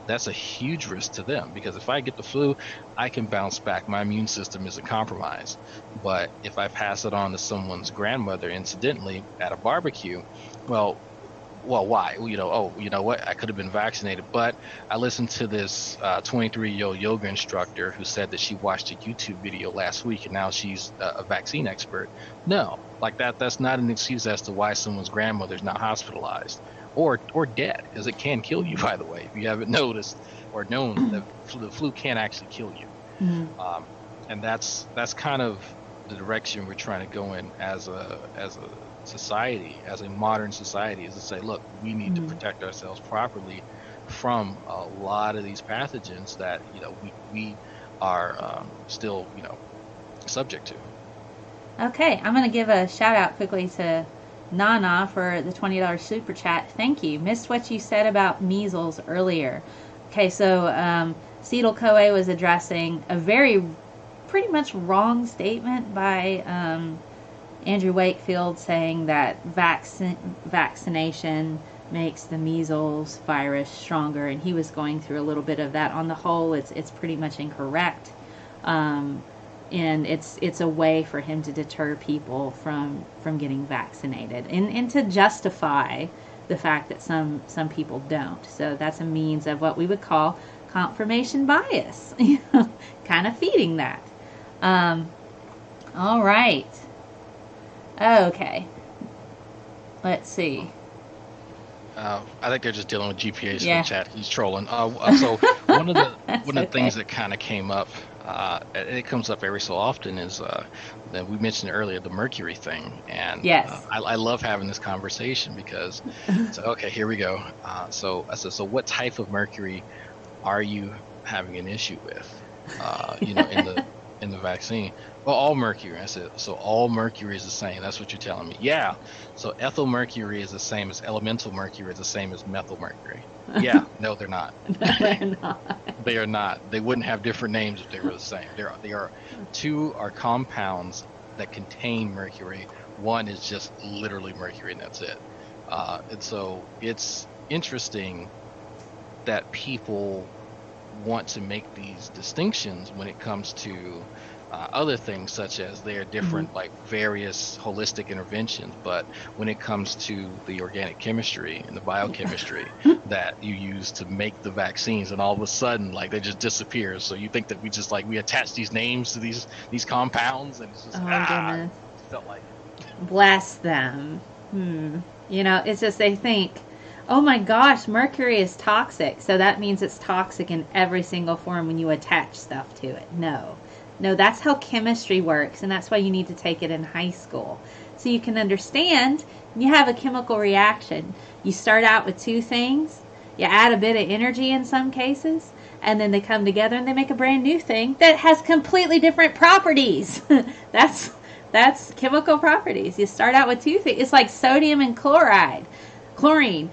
that's a huge risk to them. Because if I get the flu, I can bounce back. My immune system isn't compromised. But if I pass it on to someone's grandmother incidentally at a barbecue, well, well, why? You know, oh, you know what? I could have been vaccinated, but I listened to this 23-year-old yoga instructor who said that she watched a YouTube video last week and now she's a vaccine expert. No, like that's not an excuse as to why someone's grandmother's not hospitalized or dead, because it can kill you, by the way, if you haven't noticed or known that the flu can actually kill you. Mm-hmm. And that's kind of the direction we're trying to go in as a society, as a modern society, is to say, look, we need to protect ourselves properly from a lot of these pathogens that, you know, we are still, you know, subject to. Okay, I'm going to give a shout out quickly to Nana for the $20 super chat. Thank you. Missed what you said about measles earlier. Okay, so Cedal Coe was addressing a pretty much wrong statement by Andrew Wakefield, saying that vaccination makes the measles virus stronger, and he was going through a little bit of that. On the whole, it's pretty much incorrect, and it's a way for him to deter people from getting vaccinated, and to justify the fact that some people don't. So that's a means of what we would call confirmation bias, kind of feeding that. All right. Okay. Let's see. I think they're just dealing with GPAs in the chat. He's trolling. So one of the things that kind of came up, and it comes up every so often, is that we mentioned earlier, the mercury thing. And yes. I love having this conversation because, so, okay, here we go. So I said, so what type of mercury are you having an issue with? You know, in the vaccine. Well, all mercury. I said, so all mercury is the same. That's what you're telling me. Yeah. So ethyl mercury is the same as elemental mercury is the same as methyl mercury. Yeah. No, they're not. No, they're not. They are not. They wouldn't have different names if they were the same. They are two are compounds that contain mercury. One is just literally mercury, and that's it. And so it's interesting that people want to make these distinctions when it comes to other things, such as there are different like various holistic interventions, but when it comes to the organic chemistry and the biochemistry that you use to make the vaccines, and all of a sudden like they just disappear. So you think that we attach these names to these compounds, and it's just goodness. Felt like bless them. You know, it's just they think, oh my gosh, mercury is toxic, so that means it's toxic in every single form when you attach stuff to it. No, that's how chemistry works, and that's why you need to take it in high school. So you can understand, you have a chemical reaction. You start out with two things, you add a bit of energy in some cases, and then they come together and they make a brand new thing that has completely different properties. That's chemical properties. You start out with two things. It's like sodium and chlorine. Chlorine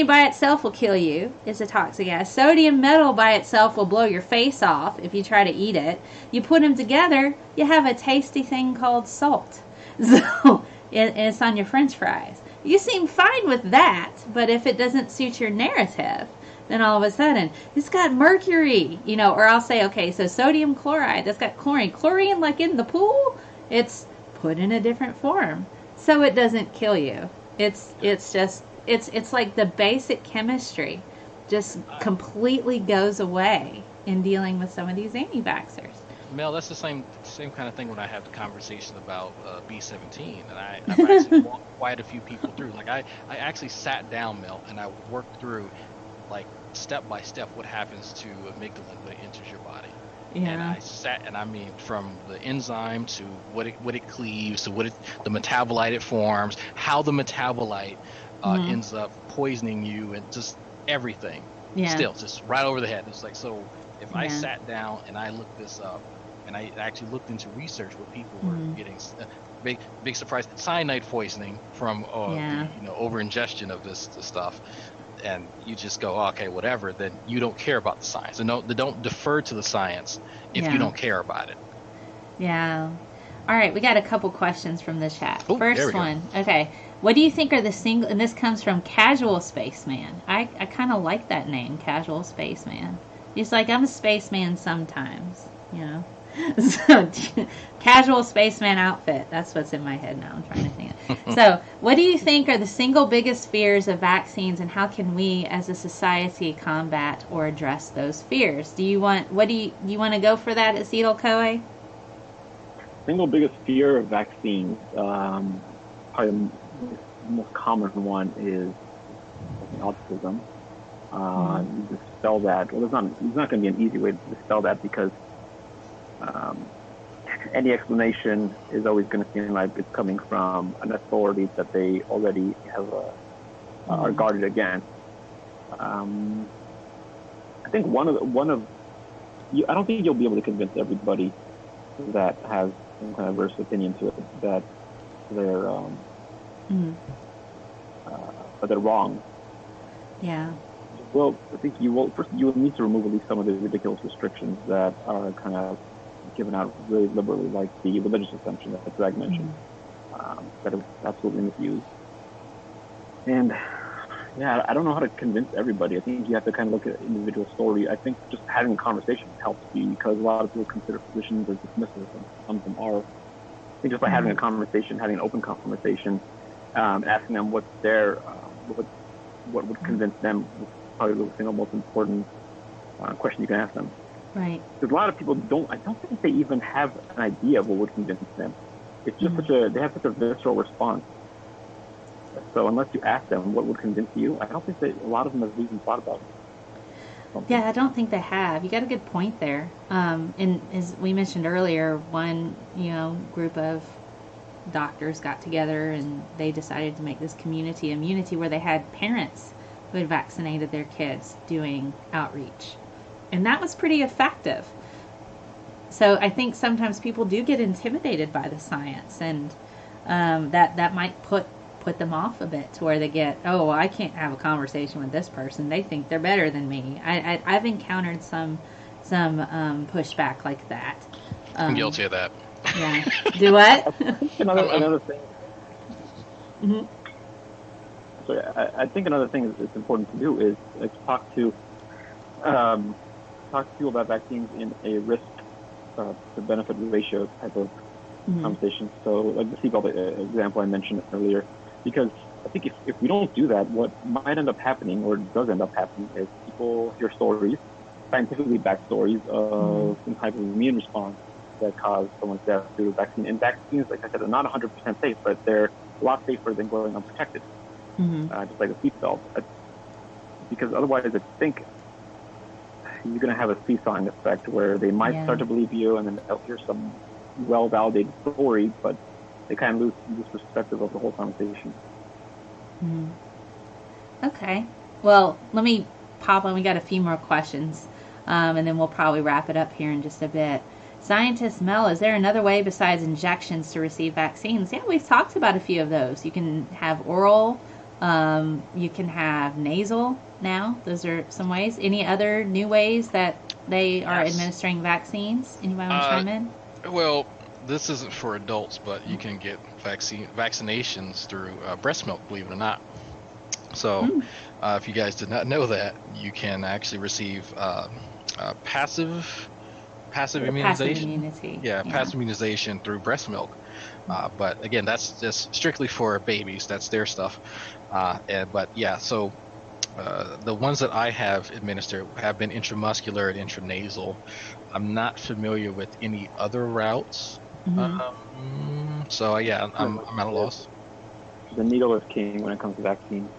by itself will kill you. It's a toxic gas. Sodium metal by itself will blow your face off if you try to eat it. You put them together, you have a tasty thing called salt. So it's on your French fries. You seem fine with that, but if it doesn't suit your narrative, then all of a sudden, it's got mercury, you know, or I'll say, okay, so sodium chloride, that's got chlorine. Chlorine, like in the pool, it's put in a different form, so it doesn't kill you. It's like the basic chemistry just completely goes away in dealing with some of these anti-vaxxers. Mel, that's the same kind of thing when I have the conversation about B-17, and I've actually walked quite a few people through. Like I actually sat down, Mel, and I worked through, like, step by step what happens to amygdalin when it enters your body. Yeah. And I sat, and I mean, from the enzyme to what it cleaves to the metabolite it forms, how the metabolite ends up poisoning you, and just everything. Yeah. Still, just right over the head. It's like, so if I sat down and I looked this up, and I actually looked into research where people were getting big surprise cyanide poisoning from over ingestion of this stuff, and you just go, oh, okay, whatever. Then you don't care about the science, and don't defer to the science if you don't care about it. Yeah. All right, we got a couple questions from the chat. Oh, first one, okay. What do you think are the single? And this comes from Casual Spaceman. I kind of like that name, Casual Spaceman. He's like, I'm a spaceman sometimes, you know. So, Casual Spaceman outfit. That's what's in my head now. I'm trying to think. So, what do you think are the single biggest fears of vaccines, and how can we, as a society, combat or address those fears? Do you want to go for that, Acetyl CoA? Single biggest fear of vaccines, probably the most common one is autism. Dispel that. Well, there's not going to be an easy way to dispel that, because any explanation is always going to seem like it's coming from an authority that they already have are guarded against. I think I don't think you'll be able to convince everybody that has some kind of adverse opinion to it that they're wrong. Yeah. Well, I think you will need to remove at least some of the ridiculous restrictions that are kind of given out really liberally, like the religious exemption that Drag mentioned, that is absolutely misused. And yeah, I don't know how to convince everybody. I think you have to kind of look at individual story. I think just having a conversation helps you, because a lot of people consider physicians as dismissive, and some of them are. I think just by having a conversation, having an open conversation, asking them what's their, what would convince them, is probably the single most important question you can ask them. Right. Because a lot of people I don't think they even have an idea of what would convince them. It's just they have such a visceral response. So unless you ask them what would convince you, I don't think that a lot of them have even thought about it. Yeah, I don't think they have. You got a good point there. And as we mentioned earlier, one group of doctors got together and they decided to make this community immunity, where they had parents who had vaccinated their kids doing outreach. And that was pretty effective. So I think sometimes people do get intimidated by the science, and that might put them off a bit, to where they get, oh, well, I can't have a conversation with this person. They think they're better than me. I've encountered some pushback like that. I'm guilty of that. Yeah. Do what? another thing. Mm-hmm. So I think another thing that's important to do is talk to people about vaccines in a risk to benefit ratio type of conversation. So, like the seatbelt example I mentioned earlier, because I think if we don't do that, what might end up happening, or does end up happening, is people hear stories, scientifically backed stories of some type of immune response that caused someone's death due to vaccine. And vaccines, like I said, are not 100% safe, but they're a lot safer than going unprotected, just like a seatbelt. Because otherwise, I think you're going to have a seesawing effect, where they might start to believe you, and then they'll hear some well-validated story, but they kind of lose perspective of the whole conversation. Okay. Well, let me pop on. We got a few more questions, and then we'll probably wrap it up here in just a bit. ScientistMel, is there another way besides injections to receive vaccines? Yeah, we've talked about a few of those. You can have oral, you can have nasal now. Those are some ways. Any other new ways that they are administering vaccines? Anybody want to chime in? Well, this isn't for adults, but you can get vaccinations through breast milk, believe it or not. So if you guys did not know that, you can actually receive passive immunization. Passive immunization through breast milk. But again, that's just strictly for babies. That's their stuff. So the ones that I have administered have been intramuscular and intranasal. I'm not familiar with any other routes. I'm at a loss. The needle is king when it comes to vaccines.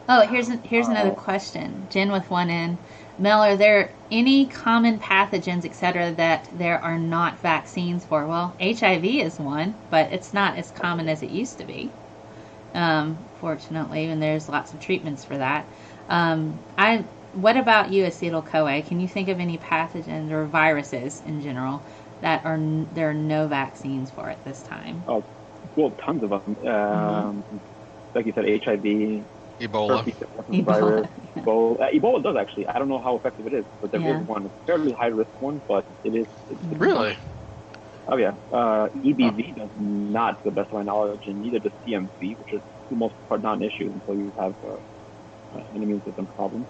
Oh, here's another question. Jen with one in. Mel, are there any common pathogens, etc., that there are not vaccines for? Well, HIV is one, but it's not as common as it used to be, fortunately, and there's lots of treatments for that. What about you, Acetyl CoA? Can you think of any pathogens or viruses in general that there are no vaccines for at this time? Oh, well, tons of them. Like you said, HIV, Ebola. Virus, Ebola does actually. I don't know how effective it is, but there is one. It's a fairly high risk one, but it is. Really? Oh yeah. EBV does not, to the best of my knowledge, and neither does CMV, which is for the most part not an issue until you have an immune system problem.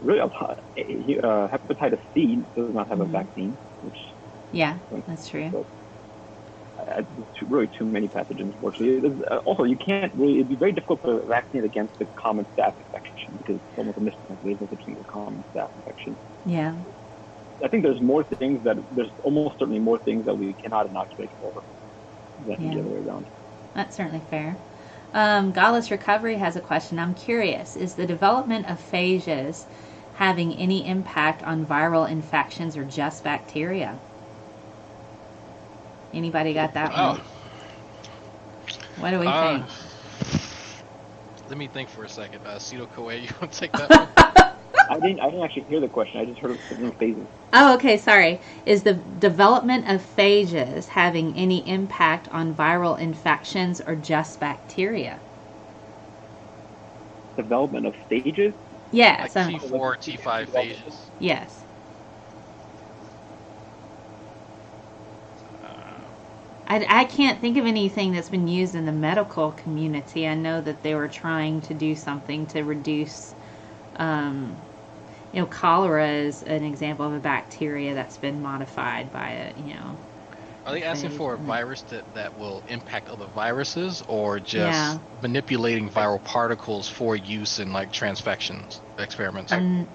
Hepatitis C does not have a vaccine, which that's true. there's really too many pathogens, unfortunately. Also, you can't really, it'd be very difficult to vaccinate against the common staph infection because it's almost a mystery. There's no such thing as common staph infection. Yeah. I think there's almost certainly more things that we cannot inoculate for than the other way around. That's certainly fair. Godless Recovery has a question. I'm curious, is the development of phages having any impact on viral infections or just bacteria? Anybody got that one? What do we think? Let me think for a second. Cito Coe, you want to take that one? I didn't actually hear the question. I just heard of something phases. Oh, okay, sorry. Is the development of phages having any impact on viral infections or just bacteria? Development of stages? Yeah. Like T4, T5 phages? Yes. I can't think of anything that's been used in the medical community. I know that they were trying to do something to reduce, cholera is an example of a bacteria that's been modified by a, Are they asking for a virus that will impact other viruses, or just manipulating viral particles for use in like transfection experiments? I'm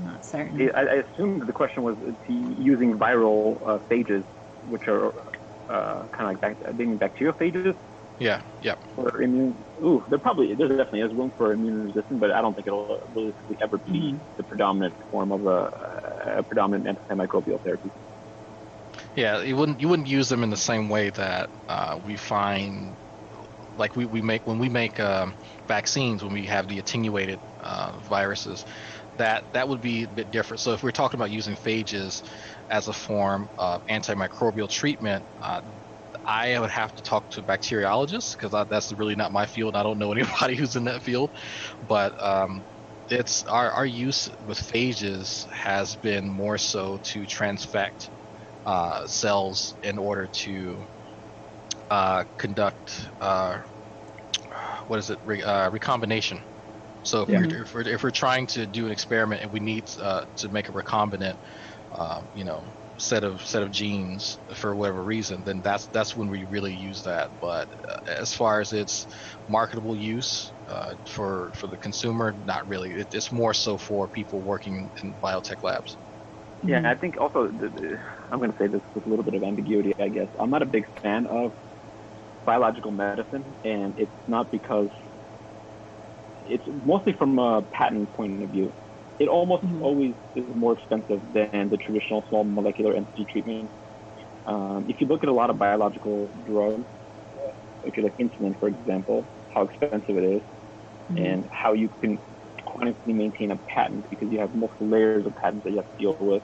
not certain. I assume the question was using viral phages, which are kind of like being bacteriophages. Yeah. Yep. Or immune. There definitely is room for immune resistance, but I don't think it'll really ever be the predominant form of a predominant antimicrobial therapy. Yeah, you wouldn't use them in the same way that we find, like we make vaccines, when we have the attenuated viruses, that would be a bit different. So if we're talking about using phages as a form of antimicrobial treatment, I would have to talk to bacteriologists because that's really not my field. I don't know anybody who's in that field, but it's our use with phages has been more so to transfect cells in order to conduct recombination. So if we're trying to do an experiment and we need to make a recombinant set of genes for whatever reason, then that's when we really use that. But as far as its marketable use for the consumer, not really. It's more so for people working in biotech labs. Yeah, and I think also, I'm going to say this with a little bit of ambiguity, I guess. I'm not a big fan of biological medicine, and it's not because, it's mostly from a patent point of view. It almost always is more expensive than the traditional small molecular entity treatment. If you look at a lot of biological drugs, if you like insulin, for example, how expensive it is, and how you can chronically maintain a patent because you have multiple layers of patents that you have to deal with.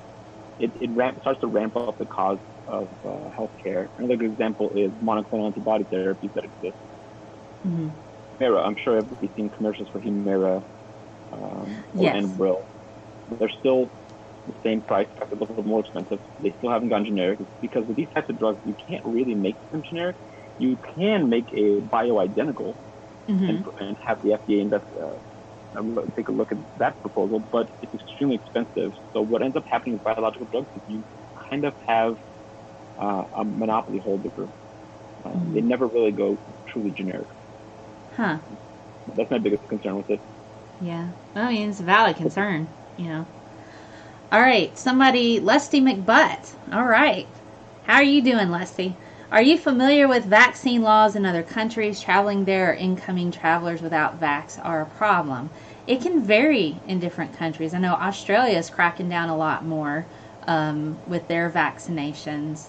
It starts to ramp up the cost of healthcare. Another good example is monoclonal antibody therapies that exist. Humira, I'm sure everybody's seen commercials for Humira or Enbrel. They're still the same price, a little more expensive. They still haven't gone generic. It's because with these types of drugs, you can't really make them generic. You can make a bioidentical and have the FDA take a look at that proposal, but it's extremely expensive. So what ends up happening with biological drugs is you kind of have a monopoly holder. They never really go truly generic. That's my biggest concern with it. Yeah, I mean, it's a valid concern, All right, Leslie McButt. All right. How are you doing, Leslie? Are you familiar with vaccine laws in other countries? Traveling there or incoming travelers without vax are a problem. It can vary in different countries. I know Australia is cracking down a lot more with their vaccinations.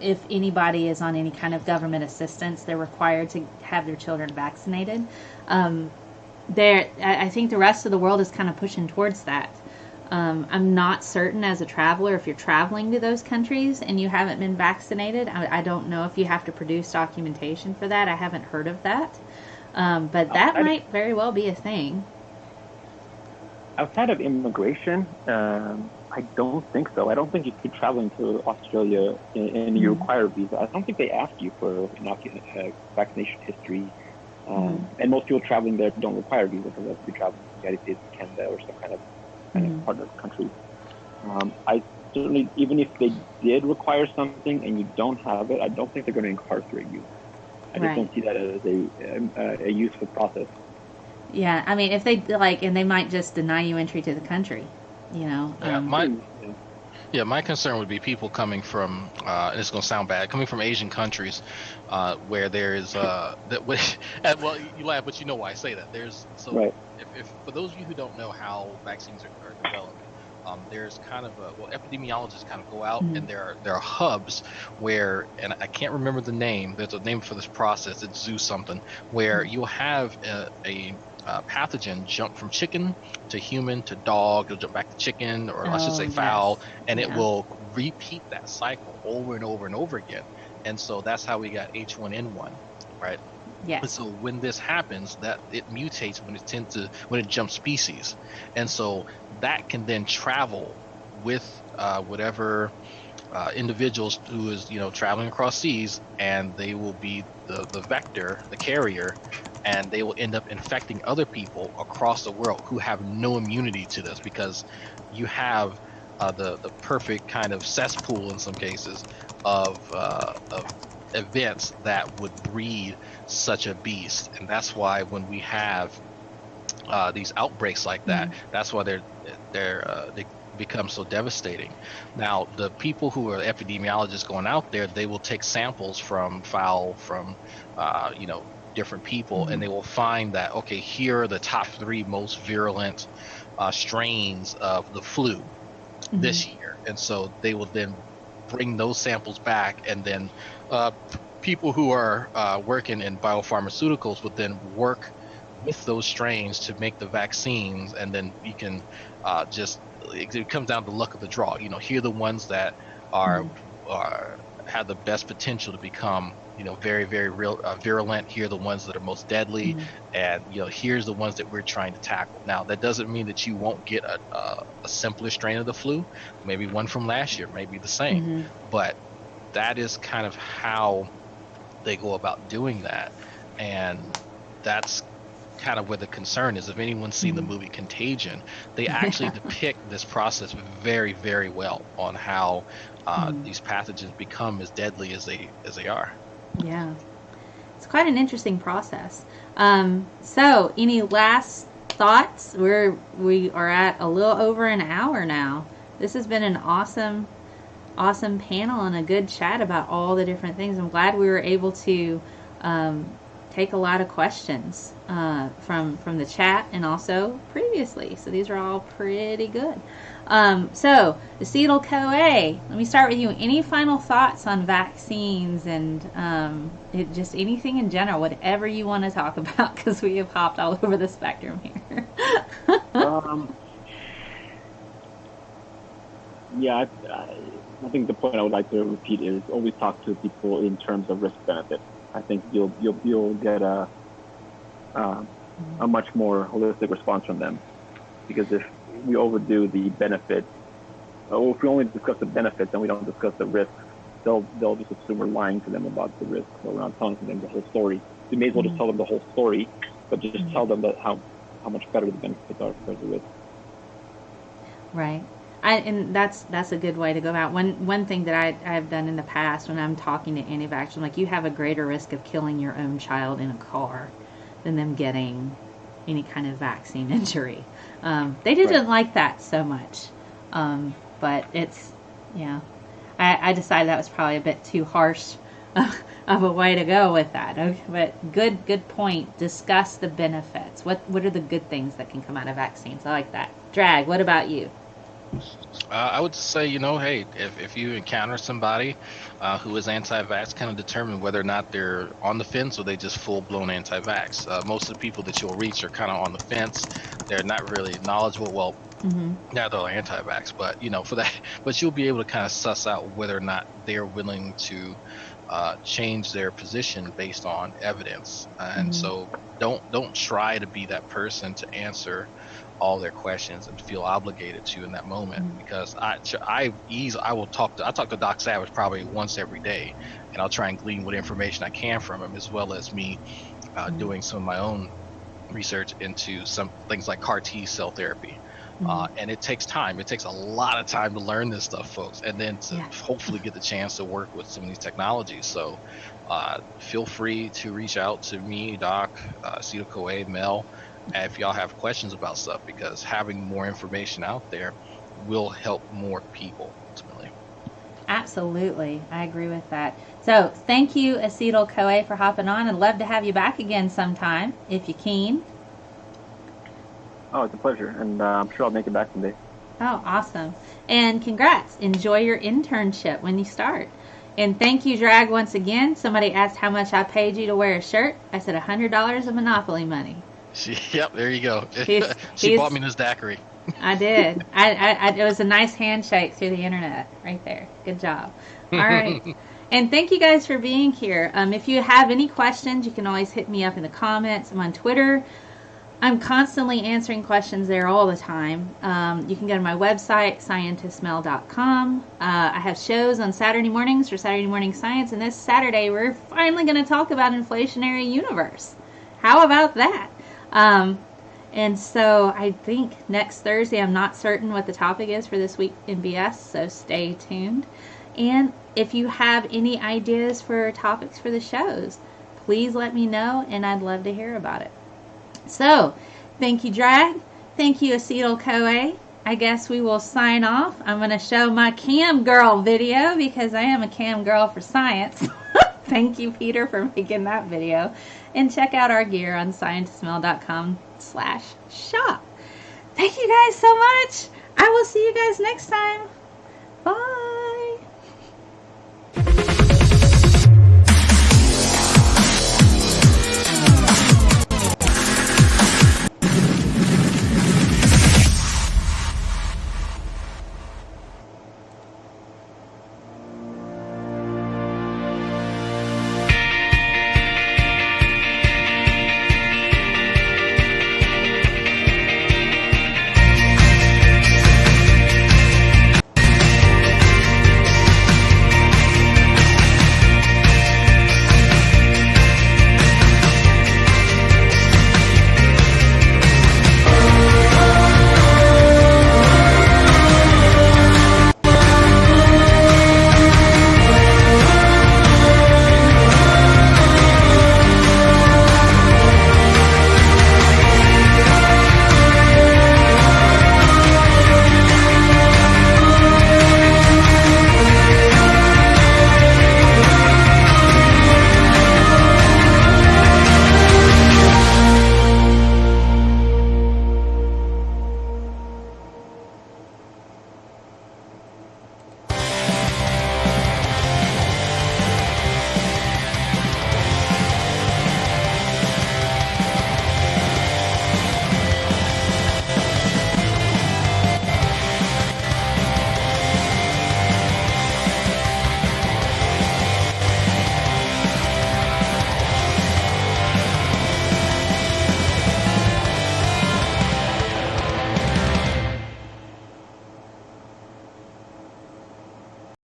If anybody is on any kind of government assistance, they're required to have their children vaccinated. I think the rest of the world is kind of pushing towards that. I'm not certain as a traveler if you're traveling to those countries and you haven't been vaccinated. I don't know if you have to produce documentation for that. I haven't heard of that. But that might very well be a thing. Outside of immigration, I don't think so. I don't think if you're traveling to Australia and you require a visa, I don't think they ask you for vaccination history. And most people traveling there don't require a visa because if you're traveling to the United States, Canada, or some kind of partner country. I certainly, even if they did require something and you don't have it, I don't think they're going to incarcerate you. I just don't see that as a useful process. Yeah, I mean, if they and they might just deny you entry to the country, you know. My concern would be people coming from, and it's going to sound bad, coming from Asian countries, where there is well, you laugh, but you know why I say that. There's if for those of you who don't know how vaccines are developed, there's kind of epidemiologists kind of go out and there are hubs where, and I can't remember the name. There's a name for this process. It's zoo something, where you'll have a pathogen jump from chicken to human to dog. It'll jump back to chicken, or I should say fowl, and it will repeat that cycle over and over and over again. And so that's how we got H1N1, right? Yes. And so when this happens, that it mutates when it jumps species, and so that can then travel with whatever individuals who is traveling across seas, and they will be the vector, the carrier, and they will end up infecting other people across the world who have no immunity to this, because you have the perfect kind of cesspool in some cases of events that would breed such a beast. And that's why when we have these outbreaks like that, that's why they become so devastating. Now, the people who are epidemiologists going out there, they will take samples from fowl, from different people, and they will find that, okay, here are the top 3 most virulent strains of the flu this year. And so they will then bring those samples back, and then people who are working in biopharmaceuticals would then work with those strains to make the vaccines, and then you can it comes down to the luck of the draw. Here are the ones that are have the best potential to become very, very virulent. Here are the ones that are most deadly, and here's the ones that we're trying to tackle. Now, that doesn't mean that you won't get a simpler strain of the flu, maybe one from last year, maybe the same, but that is kind of how they go about doing that. And that's kind of where the concern is. If anyone's seen the movie Contagion, they actually depict this process very, very well on how these pathogens become as deadly as they are. Yeah, it's quite an interesting process. So any last thoughts? We are at a little over an hour now. This has been an awesome panel and a good chat about all the different things. I'm glad we were able to take a lot of questions from the chat and also previously. So these are all pretty good. So, Acetyl CoA, let me start with you. Any final thoughts on vaccines and just anything in general, whatever you want to talk about, because we have hopped all over the spectrum here. I think the point I would like to repeat is always talk to people in terms of risk-benefit. I think you'll get a much more holistic response from them, because if we overdo the benefits, or if we only discuss the benefits and we don't discuss the risks, they'll just assume we're lying to them about the risks, or we're not telling them the whole story. We may as well just tell them the whole story, but just tell them that how much better the benefits are compared to the risks. Right. And that's a good way to go about. One thing that I've done in the past when I'm talking to anti-vaxxers, I'm like, you have a greater risk of killing your own child in a car than them getting any kind of vaccine injury. They didn't like that so much, but it's, I decided that was probably a bit too harsh of a way to go with that. Okay, but good point. Discuss the benefits. What are the good things that can come out of vaccines? I like that. Drag, what about you? I would say, hey, if you encounter somebody who is anti-vax, kind of determine whether or not they're on the fence or they just full-blown anti-vax. Most of the people that you'll reach are kind of on the fence. They're not really knowledgeable. Well, now they're anti-vax, but for that, but you'll be able to kind of suss out whether or not they're willing to change their position based on evidence. And so don't try to be that person to answer all their questions and feel obligated to in that moment, because I talk to Doc Savage probably once every day, and I'll try and glean what information I can from him, as well as me doing some of my own research into some things like CAR T cell therapy. And it takes time. It takes a lot of time to learn this stuff, folks, and then to hopefully get the chance to work with some of these technologies. So feel free to reach out to me, Doc, Cito Coe, Mel, if y'all have questions about stuff, because having more information out there will help more people ultimately. Absolutely. I agree with that. So thank you, Cito Coe, for hopping on. I'd love to have you back again sometime, if you're keen. Oh, it's a pleasure, and I'm sure I'll make it back someday. Oh, awesome. And congrats. Enjoy your internship when you start. And thank you, Drag, once again. Somebody asked how much I paid you to wear a shirt. I said $100 of Monopoly money. Yep, there you go. She bought me this daiquiri. I did. It was a nice handshake through the internet right there. Good job. All right. And thank you guys for being here. If you have any questions, you can always hit me up in the comments. I'm on Twitter. I'm constantly answering questions there all the time. You can go to my website, ScientistMel.com. I have shows on Saturday mornings for Saturday Morning Science, and this Saturday we're finally going to talk about inflationary universe. How about that? And so I think next Thursday, I'm not certain what the topic is for this week in BS, so stay tuned. And if you have any ideas for topics for the shows, please let me know, and I'd love to hear about it. So, thank you, Drag. Thank you, Cito Coe. I guess we will sign off. I'm going to show my cam girl video because I am a cam girl for science. Thank you, Peter, for making that video. And check out our gear on scientismel.com/shop. Thank you guys so much. I will see you guys next time. Bye.